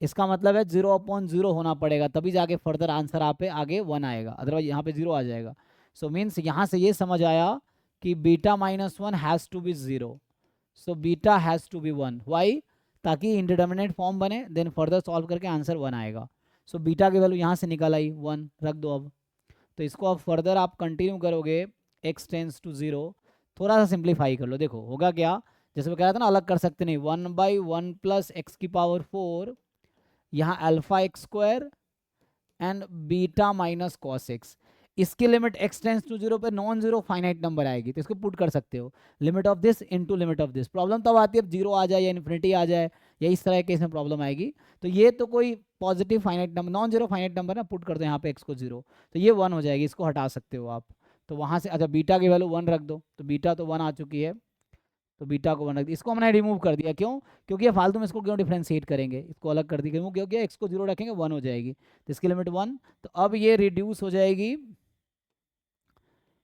इसका मतलब है 0/0 होना पड़ेगा, तभी जाके फर्दर आंसर आप पे आगे 1 आएगा, अदरवाइज यहाँ पे 0 आ जाएगा। सो मीन्स यहाँ से ये समझ आया कि beta minus 1 has to be 0, so beta has to be 1, why, ताकि इंडिटर्मिनेट फॉर्म बने, देन फर्दर सॉल्व करके आंसर 1 आएगा। सो बीटा की वैल्यू यहाँ से निकल आई 1, रख दो अब। तो इसको अब फर्दर आप कंटिन्यू करोगे, x टेंस टू 0, थोड़ा सा सिंप्लीफाई कर लो, देखो होगा क्या, जैसे मैं कह रहा था ना अलग कर सकते नहीं, 1/1 प्लस एक्स की पावर 4, यहाँ alpha x square and beta minus cos x, इसकी लिमिट x टेंस टू 0 पे नॉन जीरो फाइनाइट नंबर आएगी, तो इसको पुट कर सकते हो, limit of this into limit of this. Problem तब आती है 0 आ जाए या इन्फिनिटी आ जाए, या इस तरह के इसमें प्रॉब्लम आएगी। तो ये तो कोई positive finite number, non zero finite number ना, पुट करते हैं यहाँ पे x को 0, तो ये 1 हो जाएगी, इसको हटा सकते हो आप। तो वहाँ से अच्छा बीटा की वैल्यू 1 रख दो, तो बीटा तो 1 आ चुकी है, तो बीटा को 1 रख दिया। इसको हमने रिमूव कर दिया, क्यों, क्योंकि ये फालतू में इसको क्यों डिफ्रेंशिएट करेंगे, इसको अलग कर दी, क्यों, क्योंकि x को 0 रखेंगे 1 हो जाएगी, तो इसकी लिमिट 1, तो अब ये रिड्यूस हो जाएगी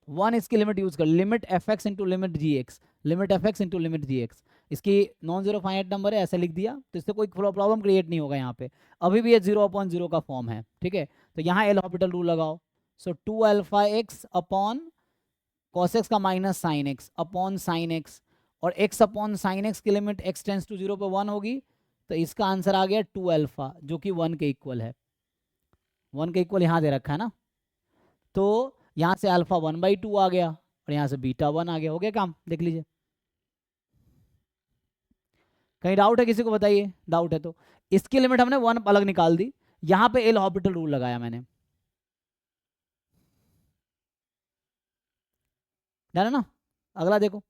1, इसकी लिमिट यूज कर, limit f x into limit g x, limit f x into limit g x, इसकी नॉन जीरो फाइनाइट नंबर है ऐसे लिख दिया, तो इससे कोई प्रॉब्लम क्रिएट नहीं होगा यहाँ पे, अभी भी ये 0/0 का फॉर्म है, ठीक है। तो यहाँ एल हॉस्पिटल रूल लगाओ, so 2 alpha x upon cos x का minus sine x upon sine x, और x अपॉन साइन एक्स की लिमिट x टेंस टू 0 पे 1 होगी, तो इसका आंसर आ गया 2 अल्फा, जो कि 1 के इक्वल है, 1 के इक्वल यहाँ दे रखा है ना, तो यहाँ से अल्फा 1/2 आ गया और यहाँ से बीटा 1 आ गया, हो गया काम, देख लीजिए। कहीं डाउट है किसी को, बताइए डाउट है तो। इसकी लिमिट हमने 1 अलग निकाल दी, यहाँ पे एल हॉस्पिटल रूल लगाया मैंने, जाना ना। अगला देखो,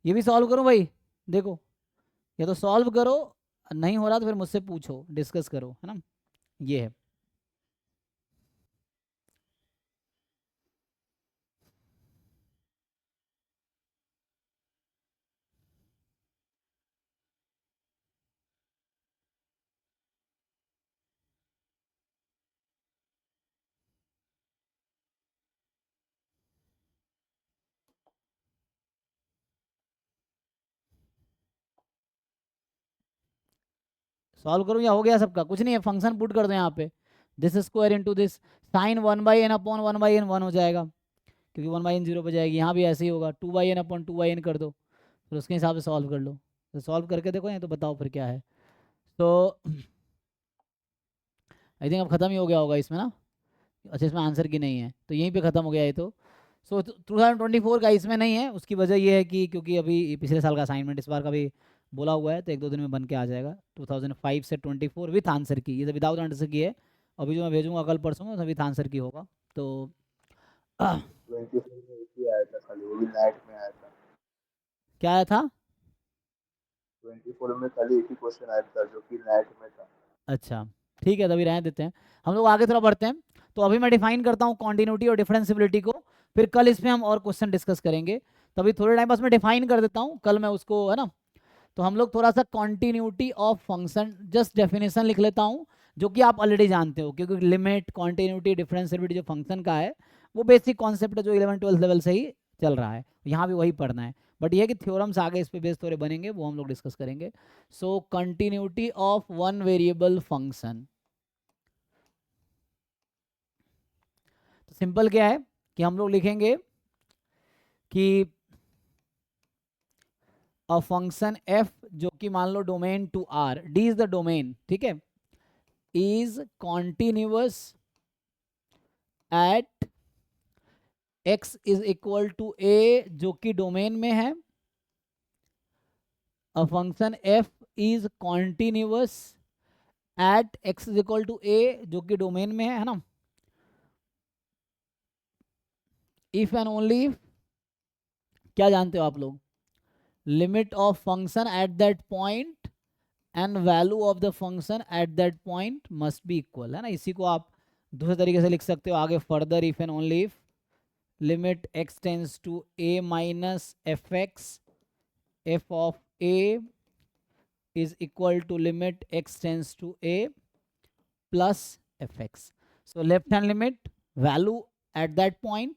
ये भी सॉल्व करो भाई, देखो या तो सॉल्व करो, नहीं हो रहा तो फिर मुझसे पूछो, डिस्कस करो, है ना। ये है सॉल्व करूँ या हो गया सबका? कुछ नहीं है, फंक्शन पुट कर दो यहाँ पे, this square into this, sine 1/n upon 1/n 1 हो जाएगा, क्योंकि 1/n 0 पे जाएगी। यहाँ भी ऐसे ही होगा, 2/n अपॉन 2/n कर दो, फिर उसके हिसाब से सॉल्व कर लो। तो सॉल्व करके देखो, नहीं तो बताओ फिर क्या है। तो आई थिंक अब ख़त्म ही हो गया होगा इसमें ना। अच्छा, इसमें आंसर की नहीं है, तो यहीं पे ख़त्म हो गया ये तो। सो 2024 का इसमें नहीं है, उसकी वजह ये है कि क्योंकि अभी पिछले साल का असाइनमेंट इस बार का भी बोला हुआ है, तो 1-2 दिन में बन के आ जाएगा। 2005 से 24 विथ आंसर की, ये तो विदाउट आंसर की है। अभी जो मैं भेजूंगा कल परसों में, तो विथ आंसर की होगा। तो 24 में एक ही आया था खाली, वो भी नाइट में आया था। क्या आया था? 24 में खाली एक ही क्वेश्चन आया था जो कि नाइट में था। अच्छा ठीक है, तभी रहने देते हैं, हम लोग आगे थोड़ा बढ़ते हैं। तो अभी मैं डिफाइन करता हूँ कॉन्टिन्यूटी और डिफरेंशिबिलिटी को, फिर कल इसमें हम और क्वेश्चन डिस्कस करेंगे। तभी थोड़े टाइम बस मैं डिफाइन कर देता हूँ, कल मैं उसको, है ना। तो हम लोग थोड़ा सा continuity of function, just definition लिख लेता हूँ, जो कि आप ऑलरेडी जानते हो, क्योंकि लिमिट, कॉन्टिन्यूटी, डिफरेंशिबिलिटी जो फंक्शन का है, वो बेसिक कॉन्सेप्ट है जो 11-12 लेवल से ही चल रहा है, यहाँ भी वही पढ़ना है। बट ये है कि थ्योरम्स आगे इस पे बेस थोड़े बनेंगे, वो हम लोग डिस्कस करेंगे। So continuity of one variable function, तो सिंपल क्या है कि हम लोग लिखेंगे कि अ फंक्शन f जो कि मान लो domain to r, d is the domain, ठीक है, is continuous at x is equal to a जो कि डोमेन में है। A function f is continuous at x is equal to a जो कि डोमेन में है ना। इफ एंड ओनली, क्या जानते हो आप लोग, limit of function at that point and value of the function at that point must be equal, है ना। इसी को आप दूसरे तरीके से लिख सकते हो आगे further, if and only if limit x tends to a minus fx f of a is equal to limit x tends to a plus fx. So left hand limit, value at that point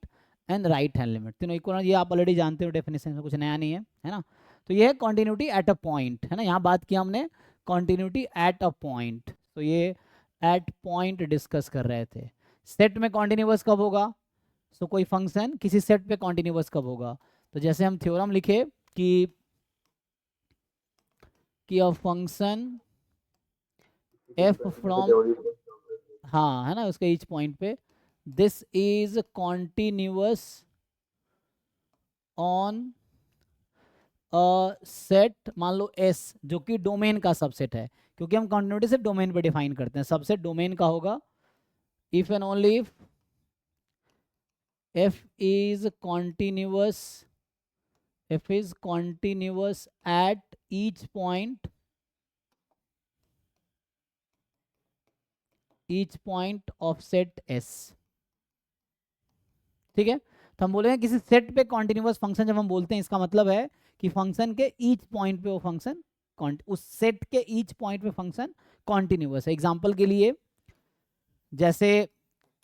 and right hand limit, तीनों इक्वल, ये आप ऑलरेडी जानते हो, डेफिनेशन में कुछ नया नहीं है ना। तो ये है कॉन्टिन्यूटी एट अ पॉइंट, है ना। यहाँ बात की हमने कॉन्टिन्यूटी एट अ पॉइंट, तो ये एट पॉइंट डिस्कस कर रहे थे। सेट में कॉन्टिन्यूअस कब होगा? सो कोई फंक्शन किसी सेट पे कॉन्टिन्यूअस कब होगा? तो जैसे हम थ्योरम लिखे कि अ फंक्शन f फ्रॉम, हाँ है ना, उसके ईच पॉइंट पे, this is continuous on a set, मान लो S जो कि डोमेन का सबसेट है, क्योंकि हम कॉन्टिन्यूटी सिर्फ डोमेन पे डिफाइन करते हैं, सबसेट डोमेन का होगा। If and only if f is continuous at each point of set S, ठीक है। तो हम बोलेंगे किसी सेट पे कॉन्टिन्यूअस फंक्शन जब हम बोलते हैं, इसका मतलब है कि फंक्शन के ईच पॉइंट पे वो फंक्शन, उस सेट के ईच पॉइंट पे फंक्शन कॉन्टिन्यूअस है। एग्जांपल के लिए जैसे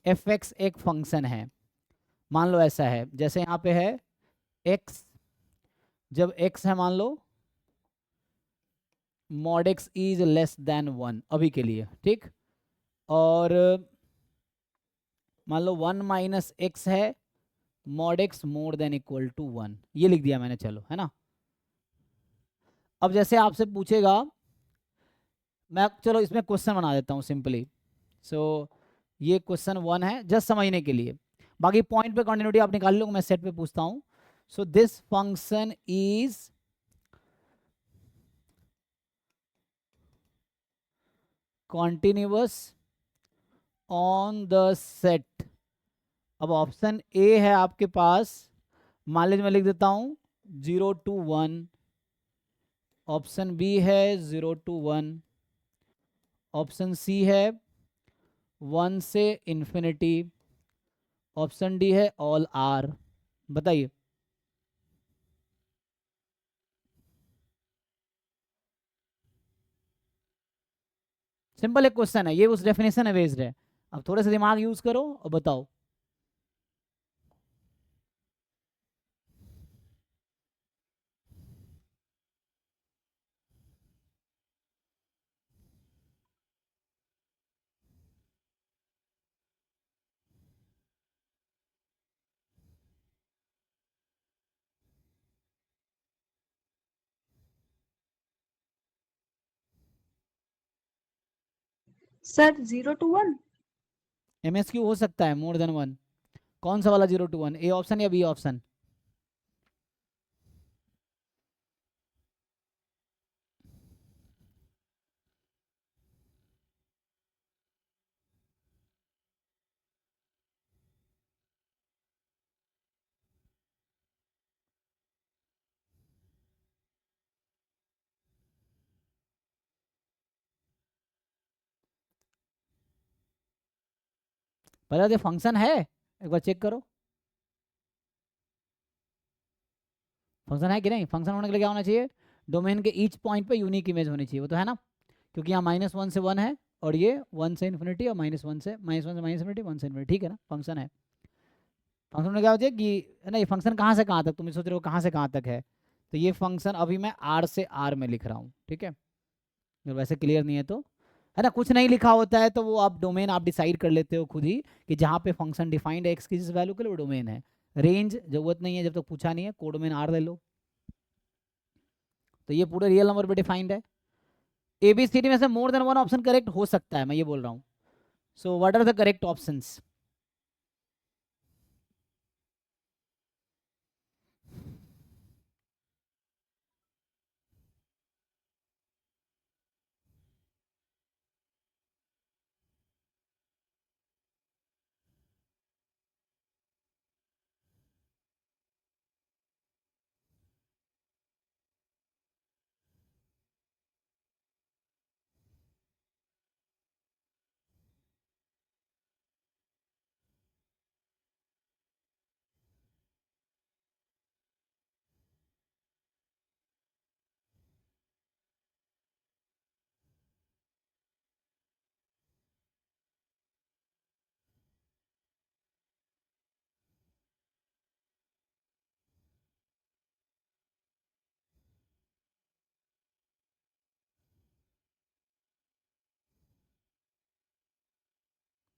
fx एक फंक्शन है, मान लो ऐसा है, जैसे यहाँ पे है x, जब x है मान लो mod x is less than 1 अभी के लिए, ठीक, और मान लो 1 माइनस एक्स है mod x more than equal to 1, ये लिख दिया मैंने, चलो, है ना। अब जैसे आपसे पूछेगा, मैं चलो इसमें क्वेश्चन बना देता हूँ सिंपली। सो ये क्वेश्चन 1 है, जस्ट समझने के लिए, बाकी पॉइंट पे कॉन्टिन्यूटी आप निकाल लो, मैं सेट पे पूछता हूँ। So this function is continuous on the set. अब ऑप्शन ए है आपके पास, मान लीजिए मैं लिख देता हूँ 0 to 1, ऑप्शन बी है 0 to 1, ऑप्शन सी है 1 से इन्फिनिटी, ऑप्शन डी है ऑल आर। बताइए, सिंपल एक क्वेश्चन है ये, उस डेफिनेशन है बेस्ड है, अब थोड़े से दिमाग यूज करो और बताओ। Sir 0 to 1। MSQ हो सकता है मोर देन 1। कौन सा वाला 0 to 1, ए ऑप्शन या बी ऑप्शन? पता ये फंक्शन है, एक बार चेक करो फंक्शन है कि नहीं। फंक्शन होने के लिए क्या होना चाहिए, डोमेन के ईच पॉइंट पे यूनिक इमेज होनी चाहिए, वो तो है ना, क्योंकि यहाँ -1 से 1 है और ये 1 से इन्फिनिटी और -1 से -इन्फिनिटी 1 से इन्फिनिटी, ठीक है ना, फंक्शन है। फंक्शन में क्या होता है कि है ना, ये फंक्शन कहाँ से कहाँ तक, तुम सोच रहे हो कहाँ से कहाँ तक है, तो ये फंक्शन अभी मैं R से R में लिख रहा हूँ, ठीक है। अगर वैसे क्लियर नहीं है तो, है ना, कुछ नहीं लिखा होता है तो वो आप डोमेन आप डिसाइड कर लेते हो खुद ही कि जहाँ पे फंक्शन डिफाइंड है एक्स की जिस वैल्यू के लिए वो डोमेन है। रेंज जरूरत नहीं है जब तक पूछा नहीं है, कोडोमेन R ले लो। तो ये पूरे रियल नंबर पे डिफाइंड है। ABCD में से मोर देन 1 ऑप्शन करेक्ट हो सकता है, मैं ये बोल रहा हूँ। So what are the correct options?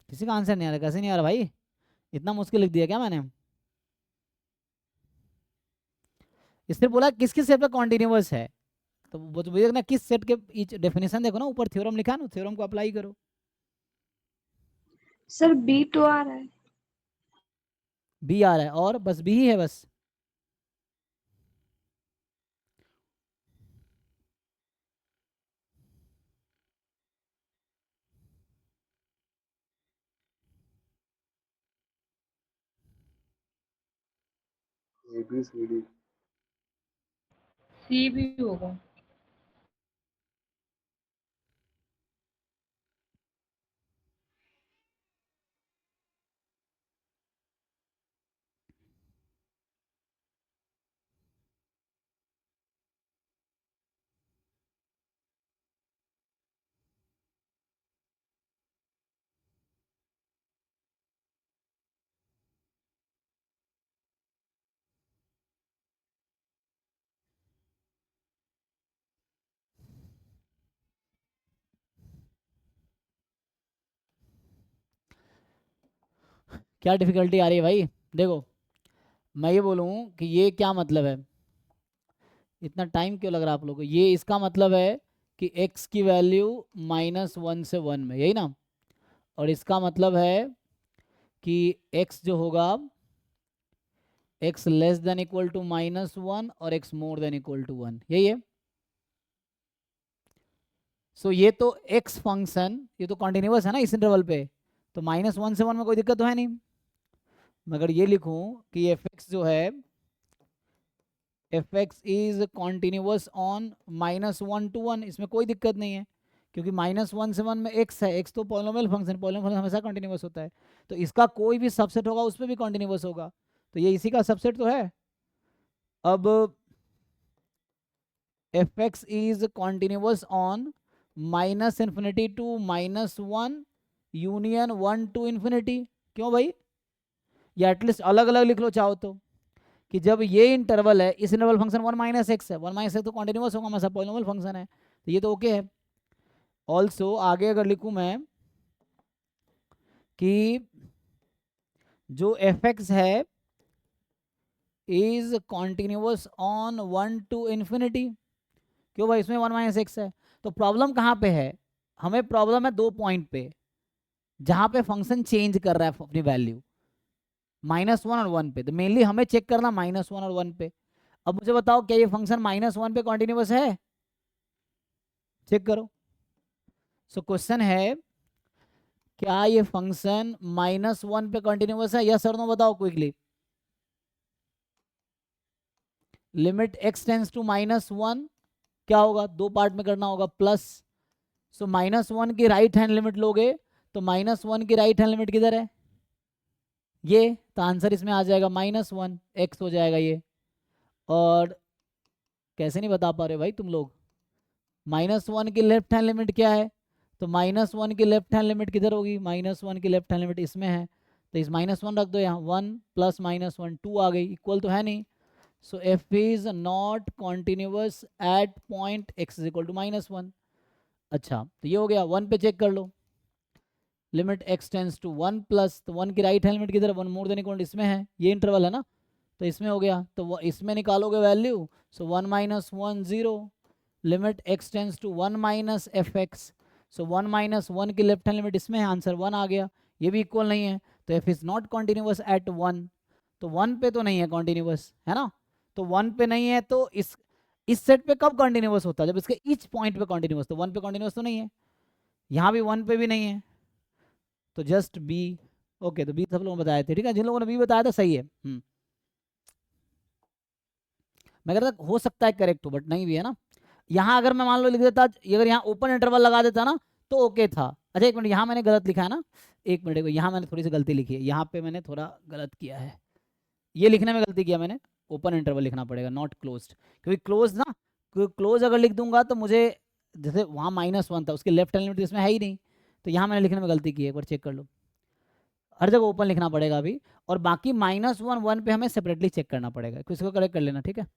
किसी का आंसर नहीं आ रहा, कैसे नहीं आ रहा भाई, इतना मुश्किल लिख दिया क्या मैंने? इसने बोला किस किस सेट पे कॉन्टिन्यूअस है, तो वो तो देखना किस सेट के ईच डेफिनेशन देखो ना, ऊपर थ्योरम लिखा है ना, थ्योरम को अप्लाई करो। सर B तो आ रहा है। बी आ रहा है और बस बी ही है बस। ABCD सी भी होगा। क्या डिफिकल्टी आ रही है भाई? देखो मैं ये बोलूँ कि ये क्या मतलब है, इतना टाइम क्यों लग रहा है आप लोगों को? ये इसका मतलब है कि x की वैल्यू -1 से 1 में, यही ना, और इसका मतलब है कि x जो होगा x less than equal to -1 और x more than equal to 1, यही है। सो ये तो x फंक्शन ये तो कॉन्टिन्यूअस है ना इस इंटरवल पे, तो -1 से 1 में कोई दिक्कत तो है नहीं। मगर ये लिखूं कि fx जो है fx is continuous on -1 to 1, इसमें कोई दिक्कत नहीं है, क्योंकि -1 से 1 में x है, x तो पॉलिनोमियल फंक्शन, पॉलिनोमियल फंक्शन हमेशा कॉन्टिन्यूअस होता है, तो इसका कोई भी सबसेट होगा उस पर भी कॉन्टिन्यूअस होगा, तो ये इसी का सबसेट तो है। अब fx is continuous on -∞ to -1 union 1 to infinity. क्यों भाई, या एटलीस्ट अलग अलग लिख लो चाहो तो, कि जब ये इंटरवल है, इस इंटरवल फंक्शन 1 - x है, 1 - x तो कॉन्टिन्यूअस होगा, हमारा पॉलिनोमियल फंक्शन है, तो ये तो ओके है। ऑल्सो आगे अगर लिखूं मैं कि जो fx है is continuous on 1 to infinity, क्यों भाई इसमें 1 - x है, तो प्रॉब्लम कहाँ पे है, हमें प्रॉब्लम है 2 पॉइंट पे जहां पे फंक्शन चेंज कर रहा है अपनी वैल्यू -1 और 1 पे, तो मेनली हमें चेक करना -1 और 1 पे। अब मुझे बताओ क्या ये फंक्शन -1 पे कॉन्टिन्यूअस है? चेक करो। सो क्वेश्चन है क्या ये फंक्शन -1 पे कॉन्टिन्यूअस है? यस और नो बताओ quickly. Limit x tends to -1 क्या होगा? 2 पार्ट में करना होगा, प्लस। सो -1 की राइट हैंड लिमिट लोगे तो -1 की राइट हैंड लिमिट किधर है? ये, तो आंसर इसमें आ जाएगा -1 x हो जाएगा ये। और कैसे नहीं बता पा रहे भाई तुम लोग? -1 की लेफ्ट हैंड लिमिट क्या है? तो -1 की लेफ्ट हैंड लिमिट किधर होगी? -1 की लेफ्ट हैंड लिमिट इसमें है, तो इस -1 रख दो यहाँ, 1 प्लस -1 2 आ गई, इक्वल तो है नहीं। So f is not continuous at point x is equal to -1। अच्छा, तो ये हो गया। 1 पे चेक कर लो, limit x tends to 1 plus, तो 1 की राइट हैंड लिमिट किधर है? 1 मोर देन इक्वल इसमें है, ये इंटरवल है ना, तो इसमें हो गया। तो वो इसमें निकालोगे value, so 1 - 1 0, limit x tends to 1 minus fx, so 1 - 1 की लेफ्ट हैंड लिमिट इसमें है, आंसर 1 आ गया। ये भी इक्वल नहीं है, तो f is not continuous at 1, तो 1 पे तो नहीं है कॉन्टिन्यूअस, है ना। तो 1 पे नहीं है, तो इस सेट पे कब कॉन्टिन्यूअस होता है? जब इसके ईच पॉइंट पे कॉन्टिन्यूअस, तो 1 पे कॉन्टिन्यूअस तो नहीं है, यहाँ भी 1 पे भी नहीं है, तो जस्ट बी। ओके, तो बी सब लोगों ने बताए थे, ठीक है। जिन लोगों ने बी बताया था सही है। मैं कह रहा था हो सकता है करेक्ट हो, बट नहीं भी है ना। यहाँ अगर मैं मान लो लिख देता, अगर यहाँ ओपन इंटरवल लगा देता ना तो ओके था। अच्छा एक मिनट, यहाँ मैंने गलत लिखा है ना, एक मिनट, यहाँ मैंने थोड़ी सी गलती लिखी है, यहाँ पे मैंने थोड़ा गलत किया है, ये लिखने में गलती किया मैंने, ओपन इंटरवल लिखना पड़ेगा, नॉट क्लोज्ड, क्योंकि क्लोज ना, क्लोज अगर लिख दूंगा तो मुझे, जैसे वहाँ -1 था, उसकी लेफ्ट हैंड लिमिट इसमें है ही नहीं, तो यहाँ मैंने लिखने में गलती की है, एक बार चेक कर लो। हर जगह ओपन लिखना पड़ेगा अभी, और बाकी -1 1 पे हमें सेपरेटली चेक करना पड़ेगा, किसी को करेक्ट कर लेना, ठीक है।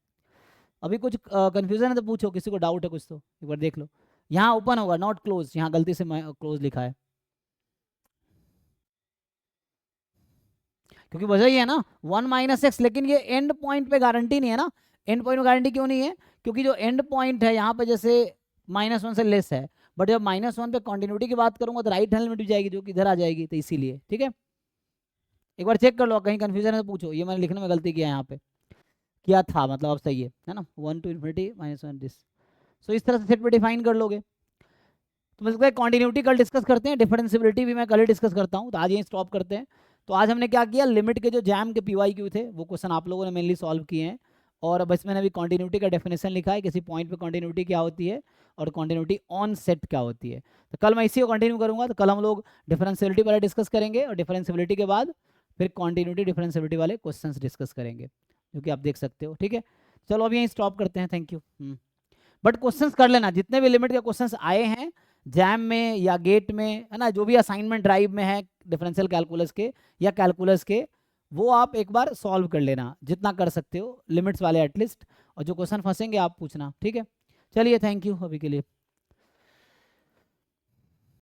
अभी कुछ कंफ्यूजन है तो पूछो, किसी को डाउट है कुछ तो एक बार देख लो। यहाँ ओपन होगा, नॉट क्लोज, यहाँ गलती से क्लोज लिखा है, क्योंकि वजह ये है ना 1 - x, लेकिन ये एंड पॉइंट पे गारंटी नहीं है ना। एंड पॉइंट में गारंटी क्यों नहीं है? क्योंकि जो एंड पॉइंट है यहाँ पे जैसे -1 से लेस है, बट जब -1 पे कंटिन्यूटी की बात करूंगा तो राइट हैंड लिमिट भी जाएगी, जो कि इधर आ जाएगी, तो इसीलिए, ठीक है। एक बार चेक कर लो, कहीं कंफ्यूजन है तो पूछो, ये मैंने लिखने में गलती किया यहाँ पे, किया था मतलब, अब सही है ना। 1 to infinity -1 दिस, सो इस तरह से सेट पे डिफाइन कर लोगे। तो मतलब कॉन्टिन्यूटी कल डिस्कस करते हैं, डिफरेंशियबिलिटी भी मैं कल ही डिस्कस करता हूँ, तो आज यहीं स्टॉप करते हैं। तो आज हमने क्या किया, लिमिट के जो जैम के PYQ थे वो क्वेश्चन आप लोगों ने मेनली सॉल्व किए हैं, और अब इसमें अभी कॉन्टिन्यूटी का डेफिनेशन लिखा है, किसी पॉइंट पे कॉन्टिन्यूटी क्या होती है और कॉन्टिन्यूटी ऑन सेट क्या होती है। तो कल मैं इसी को कंटिन्यू करूँगा, तो कल हम लोग डिफरेंशियबिलिटी वाले डिस्कस करेंगे, और डिफरेंशियबिलिटी के बाद फिर कॉन्टिन्यूटी डिफरेंशियबिलिटी वाले क्वेश्चन डिस्कस करेंगे, जो कि आप देख सकते हो, ठीक है। चलो अभी यहीं स्टॉप करते हैं, थैंक यू। बट क्वेश्चंस कर लेना, जितने भी लिमिट के क्वेश्चंस आए हैं जैम में या गेट में, है ना, जो भी असाइनमेंट ड्राइव में है डिफरेंशियल कैलकुलस के या कैलकुलस के, वो आप एक बार सॉल्व कर लेना, जितना कर सकते हो लिमिट्स वाले एटलीस्ट, और जो क्वेश्चन फंसेंगे आप पूछना, ठीक है। चलिए थैंक यू अभी के लिए।